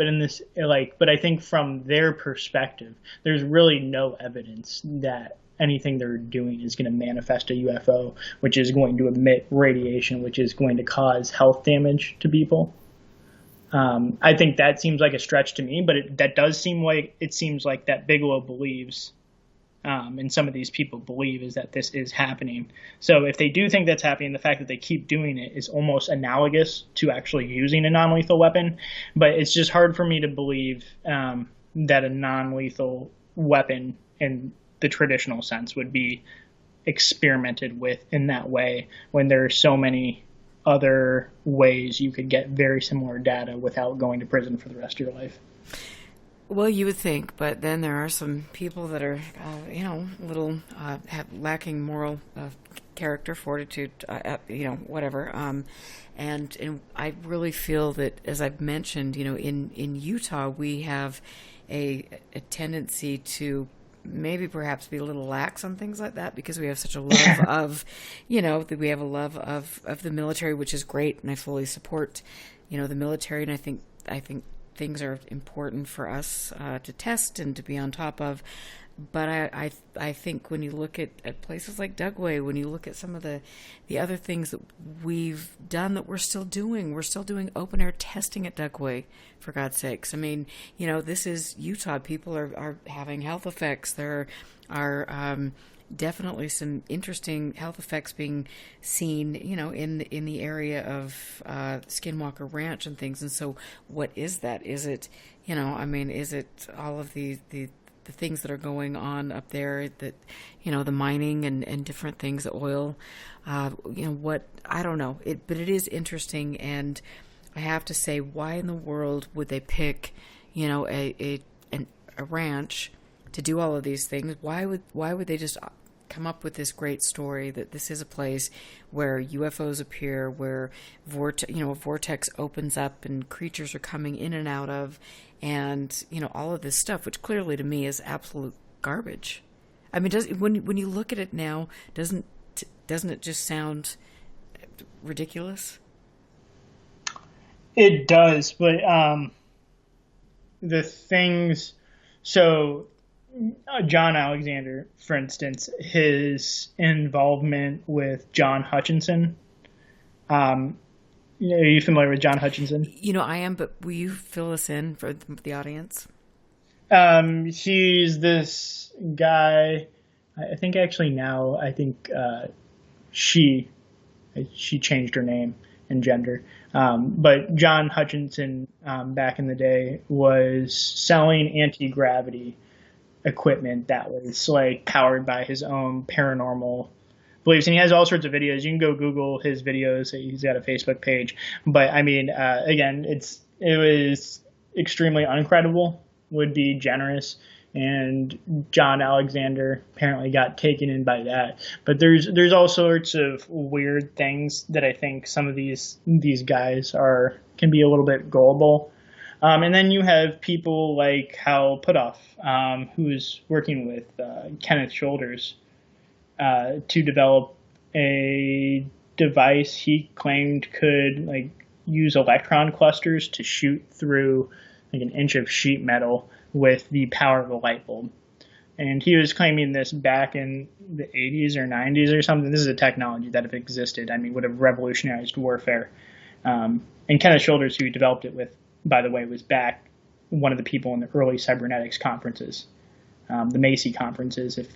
but I think from their perspective, there's really no evidence that anything they're doing is going to manifest a UFO, which is going to emit radiation, which is going to cause health damage to people. I think that seems like a stretch to me, but it seems like that Bigelow believes, and some of these people believe, is that this is happening. So if they do think that's happening, the fact that they keep doing it is almost analogous to actually using a non-lethal weapon. But it's just hard for me to believe that a non-lethal weapon in the traditional sense would be experimented with in that way, when there are so many other ways you could get very similar data without going to prison for the rest of your life. Well, you would think, but then there are some people that are, little lacking moral character, fortitude, whatever. And I really feel that, as I've mentioned, in Utah, we have a tendency to maybe perhaps be a little lax on things like that, because we have such a love of, that we have a love of the military, which is great, and I fully support, the military, and I think things are important for us to test and to be on top of. But I think when you look at places like Dugway, when you look at some of the other things that we've done that we're still doing open air testing at Dugway, for God's sakes. I mean, this is Utah. People are having health effects. There are definitely some interesting health effects being seen, in the area of Skinwalker Ranch and things. And so, what is that? Is it, is it all of the things that are going on up there, that, the mining and different things, the oil, what, I don't know. But it is interesting, and I have to say, why in the world would they pick, a ranch to do all of these things? Why would they just come up with this great story that this is a place where UFOs appear, where a vortex opens up and creatures are coming in and out of, and all of this stuff, which clearly to me is absolute garbage. I mean, when you look at it now, doesn't it just sound ridiculous? It does, but the things. So, John Alexander, for instance, his involvement with John Hutchinson. Are you familiar with John Hutchinson? I am, but will you fill us in for the audience? He's this guy. I think actually now, she changed her name and gender. But John Hutchinson, back in the day, was selling anti-gravity equipment that was like powered by his own paranormal beliefs, and he has all sorts of videos. You can go Google his videos. He's got a Facebook page, but I mean, again, it was extremely uncredible, would be generous, and John Alexander apparently got taken in by that. But there's all sorts of weird things that I think some of these guys can be a little bit gullible. And then you have people like Hal Puthoff, who's working with Kenneth Shoulders to develop a device he claimed could use electron clusters to shoot through an inch of sheet metal with the power of a light bulb. And he was claiming this back in the 80s or 90s or something. This is a technology that, if it existed, would have revolutionized warfare. And Kenneth Shoulders, who he developed it with, by the way, was back one of the people in the early cybernetics conferences, the Macy conferences, if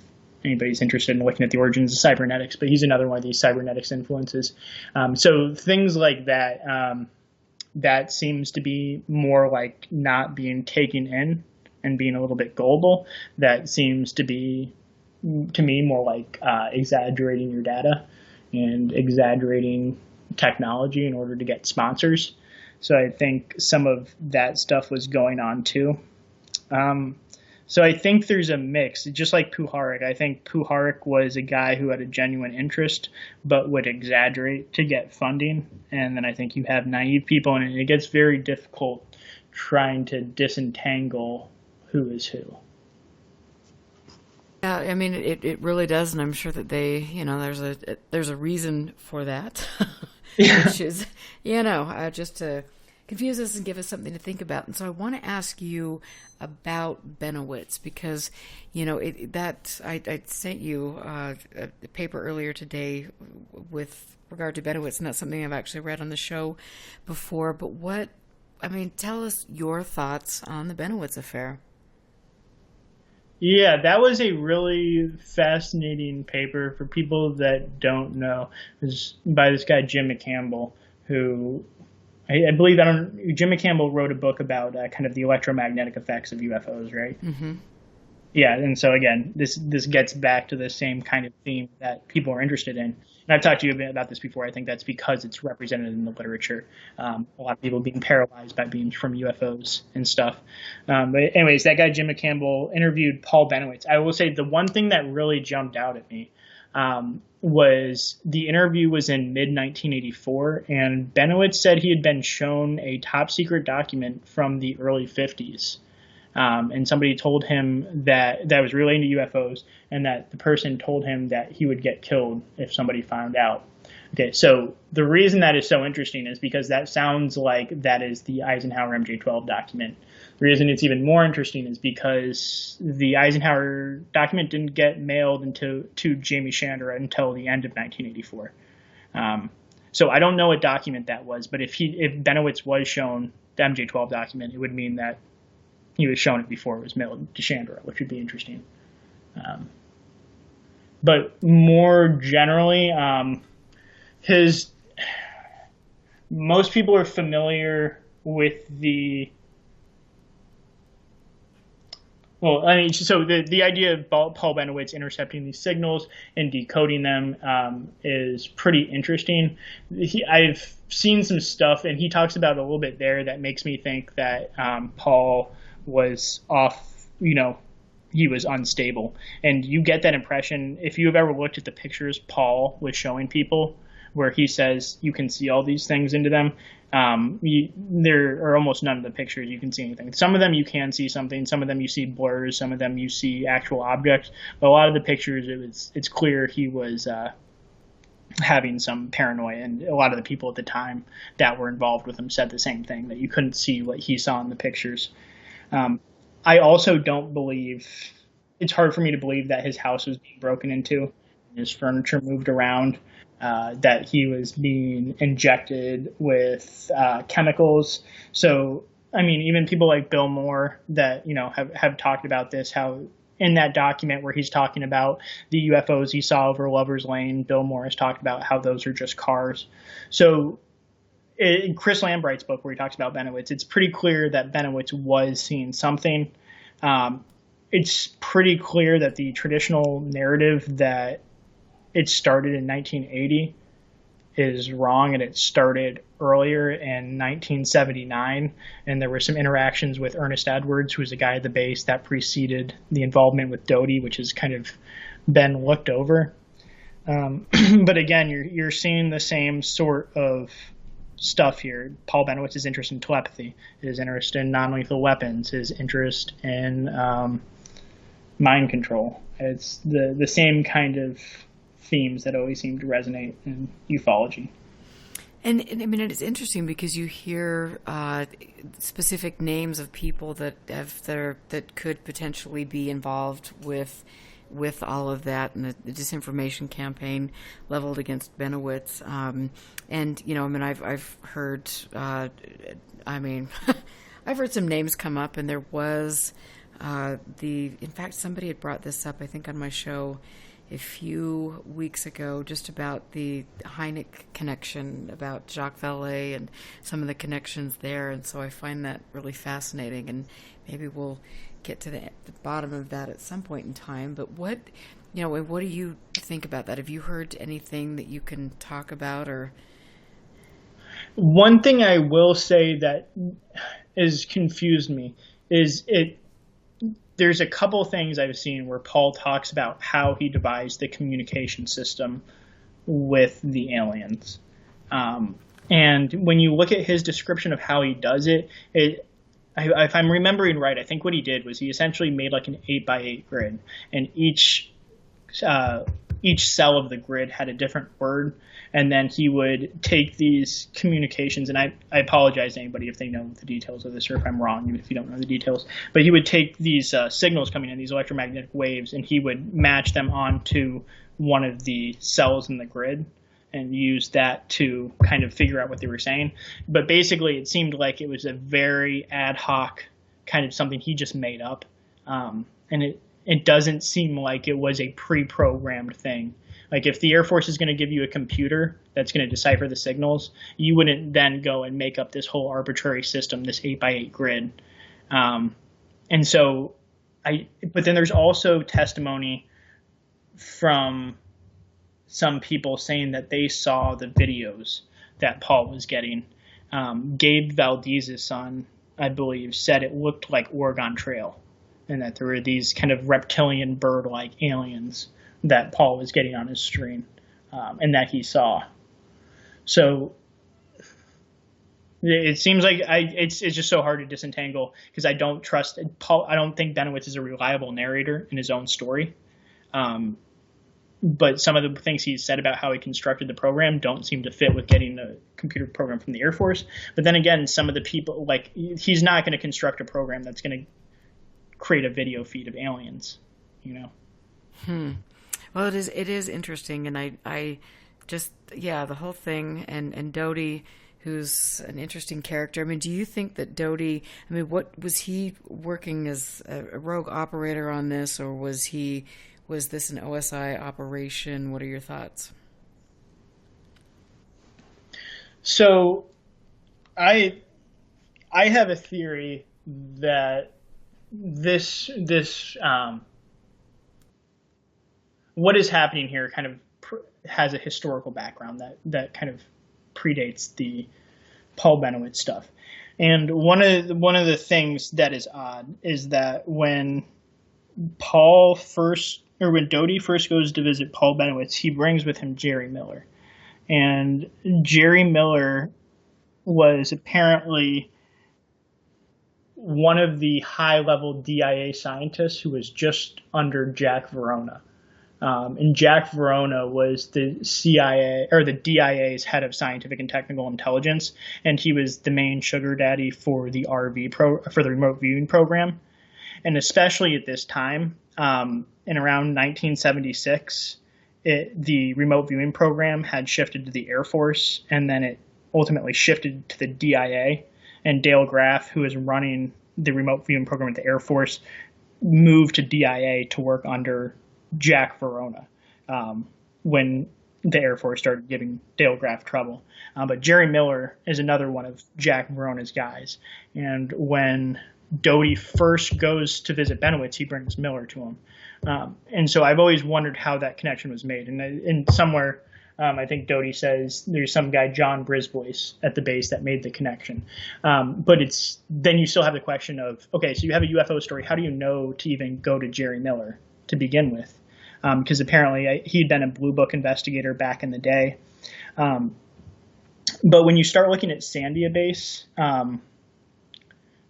anybody's interested in looking at the origins of cybernetics. But he's another one of these cybernetics influences. So things like that, that seems to be more like not being taken in and being a little bit gullible. That seems to be, to me, more like exaggerating your data and exaggerating technology in order to get sponsors. So I think some of that stuff was going on too. So I think there's a mix, just like Puharich. I think Puharich was a guy who had a genuine interest, but would exaggerate to get funding. And then I think you have naive people, and it gets very difficult trying to disentangle who is who. Yeah, I mean, it really does, and I'm sure that they, there's a reason for that, which is, just to confuse us and give us something to think about. And so I want to ask you about Benowitz, because, I sent you a paper earlier today with regard to Benowitz, and that's something I've actually read on the show before. But tell us your thoughts on the Benowitz Affair. Yeah, that was a really fascinating paper. For people that don't know, it was by this guy, Jim McCampbell, who I believe Jim McCampbell wrote a book about kind of the electromagnetic effects of UFOs, right? Mm-hmm. Yeah, and so again, this gets back to the same kind of theme that people are interested in. And I've talked to you a bit about this before. I think that's because it's represented in the literature. A lot of people being paralyzed by being from UFOs and stuff. But anyways, that guy, Jim McCampbell, interviewed Paul Benowitz. I will say the one thing that really jumped out at me was the interview was in mid-1984, and Benowitz said he had been shown a top-secret document from the early 50s. And somebody told him that was relating to UFOs, and that the person told him that he would get killed if somebody found out. Okay, so the reason that is so interesting is because that sounds like that is the Eisenhower MJ-12 document. The reason it's even more interesting is because the Eisenhower document didn't get mailed to Jamie Chandra until the end of 1984. So I don't know what document that was, but if Benowitz was shown the MJ-12 document, it would mean that he was shown it before it was mailed to Chandra, which would be interesting. But more generally, most people are familiar with the idea of Paul Benowitz intercepting these signals and decoding them is pretty interesting. I've seen some stuff, and he talks about it a little bit there, that makes me think that Paul was off, he was unstable. And you get that impression if you've ever looked at the pictures Paul was showing people, where he says you can see all these things into them. There are almost none of the pictures you can see anything. Some of them you can see something. Some of them you see blurs. Some of them you see actual objects. But a lot of the pictures, it's clear he was having some paranoia. And a lot of the people at the time that were involved with him said the same thing, that you couldn't see what he saw in the pictures. I also don't believe, it's hard for me to believe that his house was being broken into, his furniture moved around. That he was being injected with chemicals. So, I mean, even people like Bill Moore that, have talked about this, how in that document where he's talking about the UFOs he saw over Lover's Lane, Bill Moore has talked about how those are just cars. So in Chris Lambright's book where he talks about Benowitz, it's pretty clear that Benowitz was seeing something. It's pretty clear that the traditional narrative that it started in 1980 is wrong, and it started earlier in 1979, and there were some interactions with Ernest Edwards, who was a guy at the base that preceded the involvement with Doty, which has kind of been looked over. But again, you're seeing the same sort of stuff here. Paul Benowitz's interest in telepathy, his interest in non-lethal weapons, his interest in mind control. It's the same kind of themes that always seem to resonate in ufology. And I mean, it's interesting because you hear specific names of people that could potentially be involved with all of that, and the disinformation campaign leveled against Benowitz. And I've heard, I've heard some names come up, and there was in fact, somebody had brought this up, I think, on my show a few weeks ago, just about the Hynek connection, about Jacques Vallée and some of the connections there. And so I find that really fascinating, and maybe we'll get to the bottom of that at some point in time. But what do you think about that? Have you heard anything that you can talk about? Or one thing I will say that has confused me is there's a couple things I've seen where Paul talks about how he devised the communication system with the aliens. And when you look at his description of how he does it, if I'm remembering right, I think what he did was he essentially made like an 8x8 grid, and each cell of the grid had a different word. And then he would take these communications, and I apologize to anybody if they know the details of this, or if I'm wrong, even if you don't know the details. But he would take these signals coming in, these electromagnetic waves, and he would match them onto one of the cells in the grid and use that to kind of figure out what they were saying. But basically, it seemed like it was a very ad hoc kind of something he just made up. And it doesn't seem like it was a pre-programmed thing. Like if the Air Force is going to give you a computer that's going to decipher the signals, you wouldn't then go and make up this whole arbitrary system, this 8x8 grid. But then there's also testimony from some people saying that they saw the videos that Paul was getting. Gabe Valdez's son, I believe, said it looked like Oregon Trail, and that there were these kind of reptilian bird-like aliens that Paul was getting on his screen, and that he saw. So it seems like it's just so hard to disentangle, because I don't trust Paul. I don't think Benowitz is a reliable narrator in his own story. But some of the things he's said about how he constructed the program don't seem to fit with getting the computer program from the Air Force. But then again, some of the people, like, he's not going to construct a program that's going to create a video feed of aliens, Well, it is interesting, and I just, the whole thing, and Doty, who's an interesting character. I mean, do you think that Doty, what was he working as a rogue operator on this, or was he Was this an OSI operation? What are your thoughts? So, I have a theory that this what is happening here kind of has a historical background that kind of predates the Paul Benowitz stuff. And one of the things that is odd is that when Doty first goes to visit Paul Benowitz, he brings with him Jerry Miller. And Jerry Miller was apparently one of the high-level DIA scientists who was just under Jack Verona. And Jack Verona was the CIA or the DIA's head of scientific and technical intelligence, and he was the main sugar daddy for the for the remote viewing program. And especially at this time, in around 1976, the remote viewing program had shifted to the Air Force, and then it ultimately shifted to the DIA. And Dale Graff, who was running the remote viewing program at the Air Force, moved to DIA to work under Jack Verona when the Air Force started giving Dale Graff trouble. But Jerry Miller is another one of Jack Verona's guys. And when Doty first goes to visit Benowitz, he brings Miller to him. And so I've always wondered how that connection was made. And somewhere, I think Doty says there's some guy, John Brisbois, at the base that made the connection. But then you still have the question of, okay, so you have a UFO story. How do you know to even go to Jerry Miller to begin with? Because apparently he'd been a Blue Book investigator back in the day. But when you start looking at Sandia Base,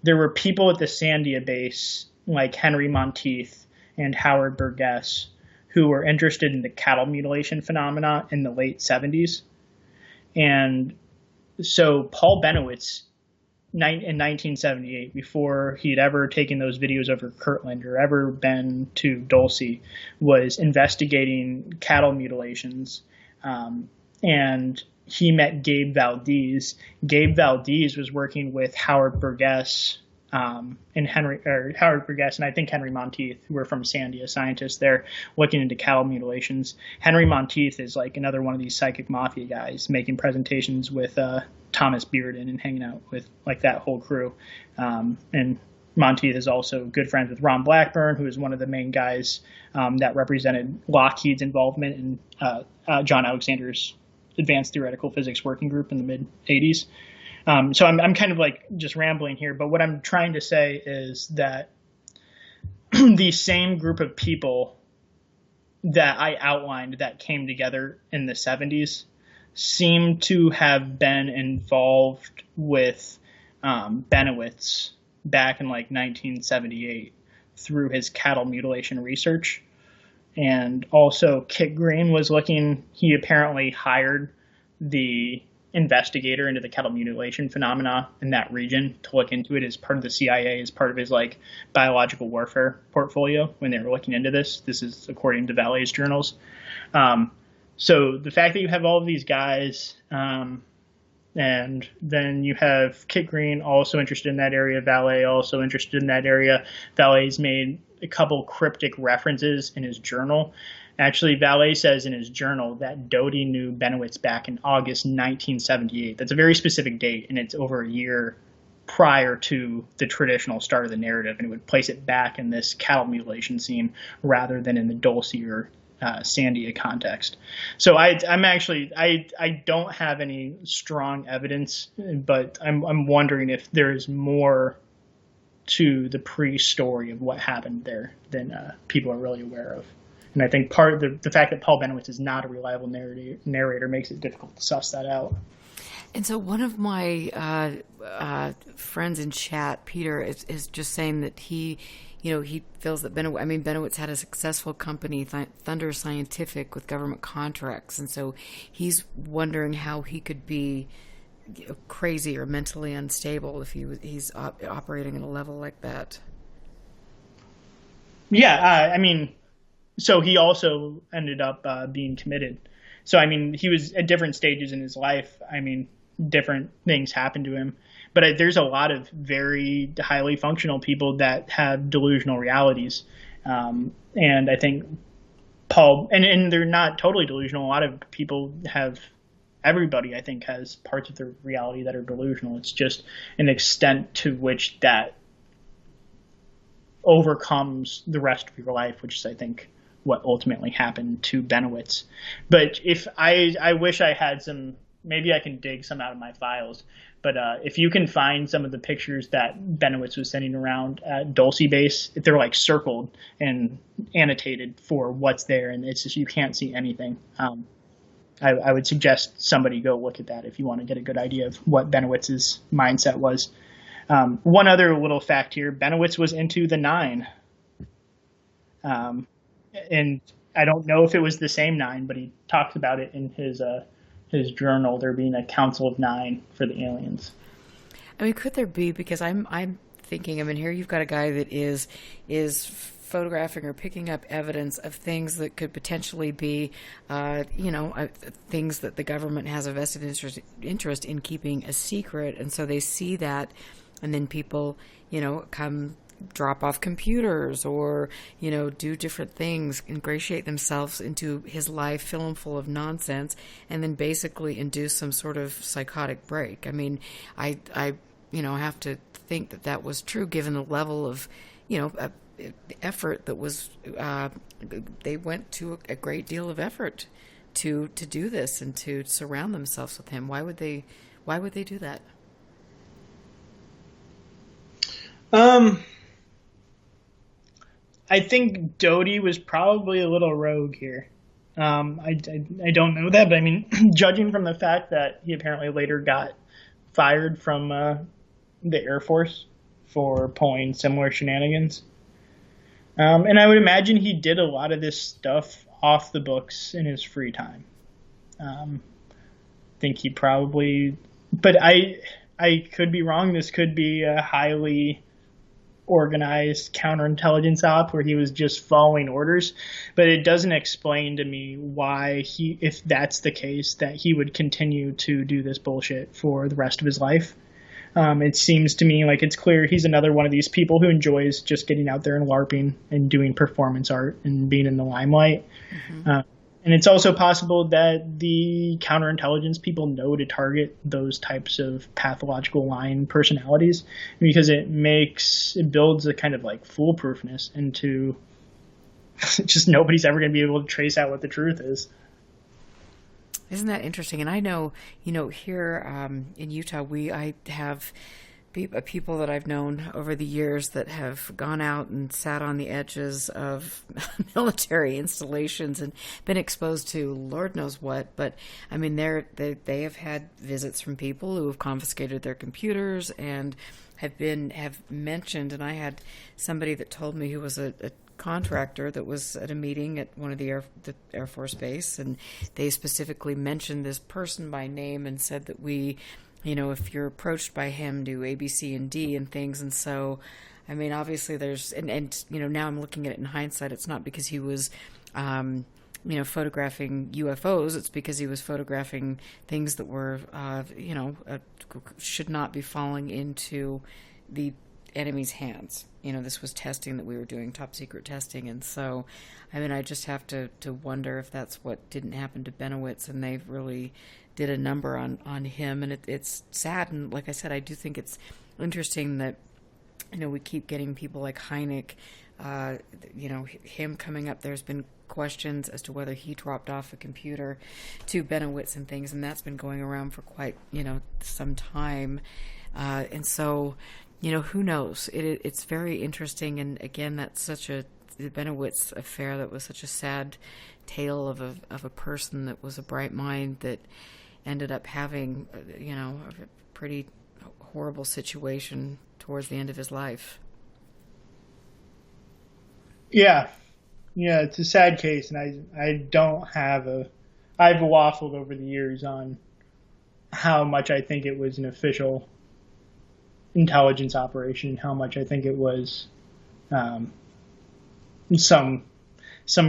there were people at the Sandia Base like Henry Monteith and Howard Burgess who were interested in the cattle mutilation phenomena in the late 70s. And so Paul Benowitz, in 1978, before he'd ever taken those videos over Kirtland or ever been to Dulce, was investigating cattle mutilations. And he met Gabe Valdez. Gabe Valdez was working with Howard Burgess and Howard Burgess and I think Henry Monteith, who were from Sandia, scientists there looking into cattle mutilations. Henry Monteith is like another one of these psychic mafia guys making presentations with Thomas Bearden and hanging out with like that whole crew. And Monteith is also good friends with Ron Blackburn, who is one of the main guys that represented Lockheed's involvement in John Alexander's Advanced Theoretical Physics Working Group in the mid-'80s. So I'm kind of like just rambling here, but what I'm trying to say is that the same group of people that I outlined that came together in the 70s seem to have been involved with Benowitz back in like 1978 through his cattle mutilation research. And also Kit Green was he apparently hired the investigator into the cattle mutilation phenomena in that region to look into it as part of the CIA, as part of his like biological warfare portfolio when they were looking into this. This is according to Vallee's journals. So the fact that you have all of these guys, and then you have Kit Green also interested in that area, Vallee also interested in that area. Vallee's made a couple cryptic references in his journal. Actually, Vallee says in his journal that Doty knew Benowitz back in August 1978. That's a very specific date, and it's over a year prior to the traditional start of the narrative, and it would place it back in this cattle mutilation scene rather than in the Dulce or Sandia context. So I don't have any strong evidence, but I'm wondering if there's more to the pre-story of what happened there than people are really aware of. And I think part of the fact that Paul Benowitz is not a reliable narrator makes it difficult to suss that out. And so one of my friends in chat, Peter, is just saying that he feels that Benowitz had a successful company, Thunder Scientific, with government contracts. And so he's wondering how he could be crazy or mentally unstable if he's operating at a level like that. Yeah, so he also ended up being committed. So, he was at different stages in his life. Different things happened to him. But there's a lot of very highly functional people that have delusional realities. And I think Paul, and they're not totally delusional. A lot of people have, everybody I think has parts of their reality that are delusional. It's just an extent to which that overcomes the rest of your life, which is I think what ultimately happened to Benowitz. But if I wish I had some, maybe I can dig some out of my files. But if you can find some of the pictures that Benowitz was sending around at Dulce Base, if they're like circled and annotated for what's there, and it's just you can't see anything, I would suggest somebody go look at that if you want to get a good idea of what Benowitz's mindset was. One other little fact here: Benowitz was into the 9, and I don't know if it was the same 9, but he talks about it in his journal, there being a council of 9 for the aliens. I mean, could there be? Because I'm thinking, I mean, here you've got a guy that is photographing or picking up evidence of things that could potentially be, things that the government has a vested interest in keeping a secret, and so they see that, and then people, come drop off computers or, do different things, ingratiate themselves into his life, fill him full of nonsense, and then basically induce some sort of psychotic break. I mean, I have to think that was true given the level of, effort that was, they went to a great deal of effort to do this and to surround themselves with him. Why would they do that? I think Doty was probably a little rogue here. I don't know that, but I mean, judging from the fact that he apparently later got fired from the Air Force for pulling similar shenanigans. And I would imagine he did a lot of this stuff off the books in his free time. I think he probably, but I could be wrong. This could be a highly organized counterintelligence op where he was just following orders, but it doesn't explain to me why if that's the case, that he would continue to do this bullshit for the rest of his life. It seems to me like it's clear he's another one of these people who enjoys just getting out there and LARPing and doing performance art and being in the limelight. Mm-hmm. And it's also possible that the counterintelligence people know to target those types of pathological lying personalities because it builds a kind of like foolproofness into just nobody's ever going to be able to trace out what the truth is. Isn't that interesting? And I know, here in Utah, I have people that I've known over the years that have gone out and sat on the edges of military installations and been exposed to Lord knows what. But I mean, they have had visits from people who have confiscated their computers and have mentioned. And I had somebody that told me who was a contractor that was at a meeting at one of the Air Force Base, and they specifically mentioned this person by name and said that if you're approached by him, do A, B, C, and D and things. And so, I mean, obviously there's, and now I'm looking at it in hindsight, it's not because he was, photographing UFOs. It's because he was photographing things that were, should not be falling into the enemy's hands. This was testing that we were doing, top secret testing. And so, I mean, I just have to wonder if that's what didn't happen to Benowitz, and they really did a number on him. And it's sad. And like I said, I do think it's interesting that, we keep getting people like Hynek, him coming up. There's been questions as to whether he dropped off a computer to Benowitz and things, and that's been going around for quite, some time. And so, who knows? It's very interesting. And again, that's such the Benowitz affair, that was such a sad tale of a person that was a bright mind that ended up having, a pretty horrible situation towards the end of his life. Yeah, it's a sad case, and I've waffled over the years on how much I think it was an official intelligence operation, how much I think it was some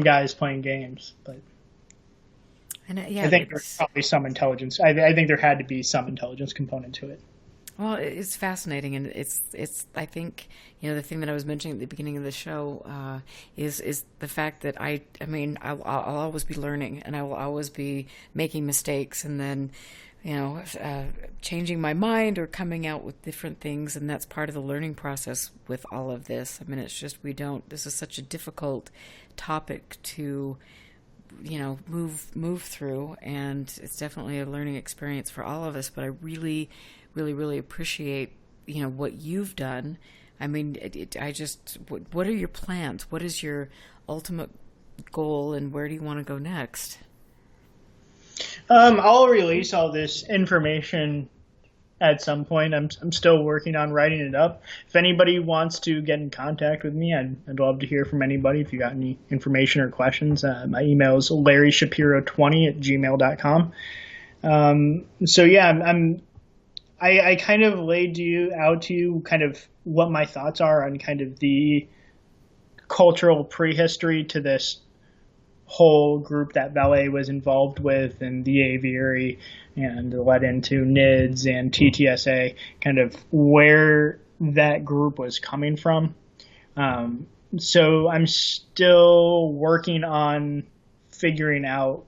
guys playing games, but I think there's probably some intelligence. I think there had to be some intelligence component to it. Well, it's fascinating, and it's. I think the thing that I was mentioning at the beginning of the show is the fact that I'll always be learning, and I will always be making mistakes, and then changing my mind or coming out with different things, and that's part of the learning process with all of this. I mean, it's just this is such a difficult topic to move through, and it's definitely a learning experience for all of us. But I really, really, really appreciate what you've done. I mean, what are your plans? What is your ultimate goal, and where do you want to go next? I'll release all this information at some point. I'm still working on writing it up. If anybody wants to get in contact with me, I'd love to hear from anybody. If you got any information or questions, my email is larryshapiro20@gmail.com. So yeah, I kind of laid out to you kind of what my thoughts are on kind of the cultural prehistory to this whole group that Valet was involved with, and the aviary, and led into NIDS and TTSA, kind of where that group was coming from. So I'm still working on figuring out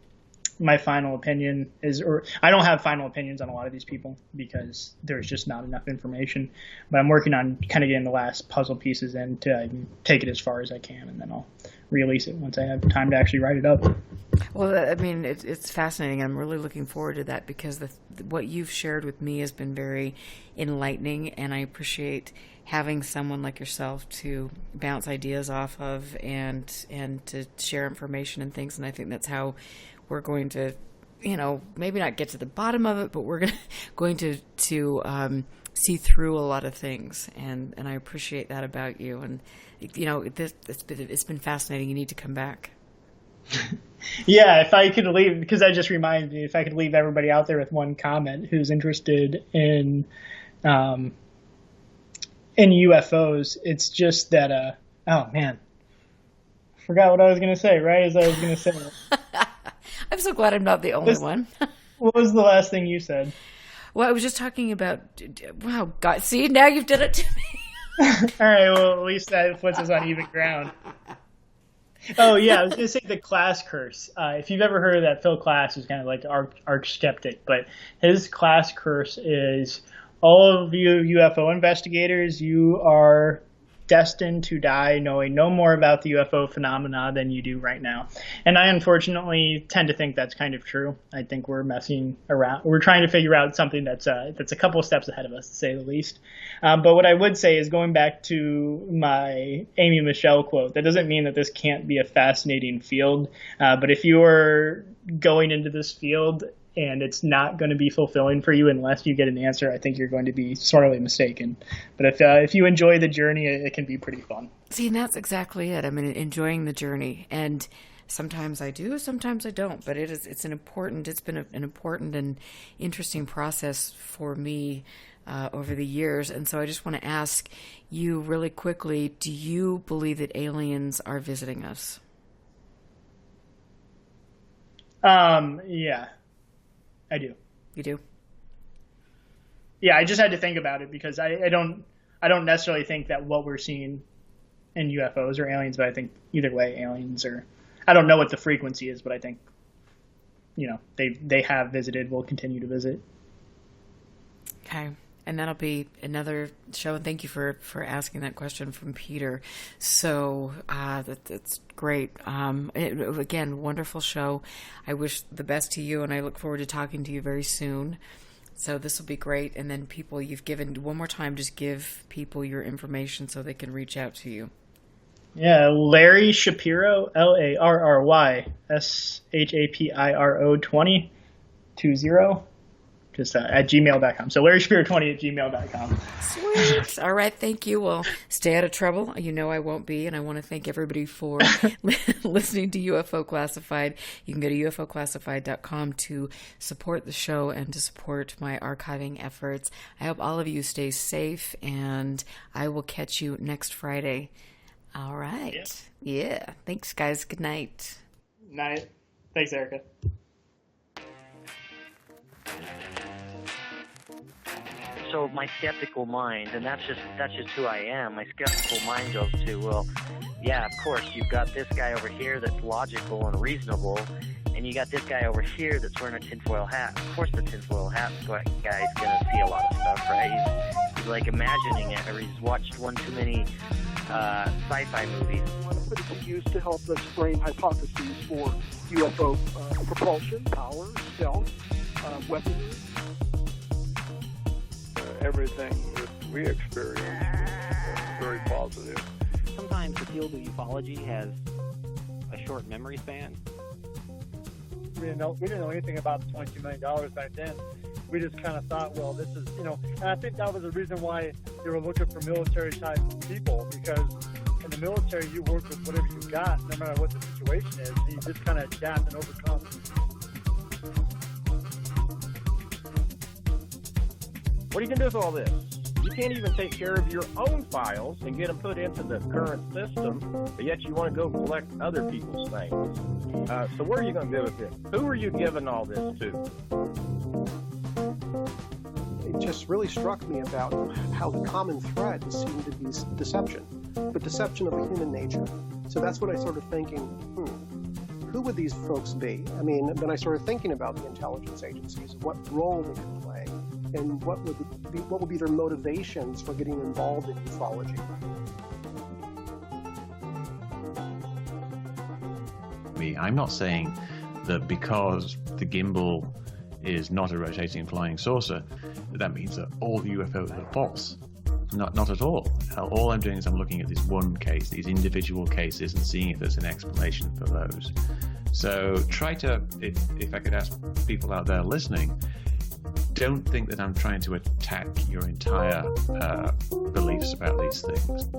my final opinion or I don't have final opinions on a lot of these people because there's just not enough information, but I'm working on kind of getting the last puzzle pieces in to take it as far as I can, and then I'll release it once I have time to actually write it up. Well, I mean, it's fascinating. I'm really looking forward to that because what you've shared with me has been very enlightening, and I appreciate having someone like yourself to bounce ideas off of and to share information and things. And I think that's how we're going to, maybe not get to the bottom of it, but we're going to see through a lot of things. And I appreciate that about you. And it's been fascinating. You need to come back. Yeah, if I could leave, because that just reminded me, if I could leave everybody out there with one comment who's interested in UFOs, it's just that, oh man, I forgot what I was going to say, right as I was going to say it. I'm so glad I'm not the only one. What was the last thing you said? Well, I was just talking about, wow, God, see, now you've done it to me. All right, well, at least that puts us on even ground. Oh, yeah, I was going to say the class curse. If you've ever heard of that, Phil Klass is kind of like arch skeptic, but his class curse is all of you UFO investigators, you are destined to die knowing no more about the UFO phenomena than you do right now. And I unfortunately tend to think that's kind of true. I think we're messing around. We're trying to figure out something that's a couple of steps ahead of us, to say the least. But what I would say is, going back to my Amy Michelle quote, that doesn't mean that this can't be a fascinating field. But if you are going into this field and it's not going to be fulfilling for you unless you get an answer, I think you're going to be sorely mistaken. But if you enjoy the journey, it can be pretty fun. See, and that's exactly it. I mean, enjoying the journey. And sometimes I do, sometimes I don't. But it's been an important and interesting process for me over the years. And so I just want to ask you really quickly, do you believe that aliens are visiting us? Yeah. I do. You do? Yeah, I just had to think about it because I don't necessarily think that what we're seeing in UFOs are aliens, but I think either way aliens are. I don't know what the frequency is, but I think they have visited, will continue to visit. Okay. And that'll be another show. And thank you for asking that question from Peter. So that's great. Again, wonderful show. I wish the best to you, and I look forward to talking to you very soon. So this will be great. And then people you've given, one more time, just give people your information so they can reach out to you. Yeah, Larry Shapiro, LarryShapiro 20. Just at gmail.com. So LarryShapiro20 at gmail.com. Sweet. All right. Thank you. Well, stay out of trouble. You know I won't be. And I want to thank everybody for listening to UFO Classified. You can go to UFOclassified.com to support the show and to support my archiving efforts. I hope all of you stay safe, and I will catch you next Friday. All right. Yeah. Thanks, guys. Good night. Night. Thanks, Erica. so my skeptical mind, and that's just who I am. My skeptical mind goes to, well, yeah, of course, you've got this guy over here that's logical and reasonable, and you got this guy over here that's wearing a tinfoil hat. Of course, the tinfoil hat guy's gonna see a lot of stuff, right? He's like imagining it, or he's watched one too many sci-fi movies. We want to put it to use to help us frame hypotheses for UFO propulsion, power, stealth, weaponry. Everything that we experience is very positive. Sometimes the field of ufology has a short memory span. We didn't know anything about the $22 million back then. We just kind of thought, well, this is, and I think that was the reason why they were looking for military-type people, because in the military, you work with whatever you got, no matter what the situation is, and you just kind of adapt and overcome. What are you going to do with all this? You can't even take care of your own files and get them put into the current system, but yet you want to go collect other people's things. So what are you going to do with it? Who are you giving all this to? It just really struck me about how the common thread seemed to be deception, but deception of a human nature. So that's what I started thinking, who would these folks be? I mean, then I started thinking about the intelligence agencies, what role they could play, and what would be their motivations for getting involved in ufology. I'm not saying that because the gimbal is not a rotating flying saucer, that means that all the UFOs are false. Not at all. All I'm doing is I'm looking at this one case, these individual cases, and seeing if there's an explanation for those. So try to, if I could ask people out there listening, don't think that I'm trying to attack your entire beliefs about these things.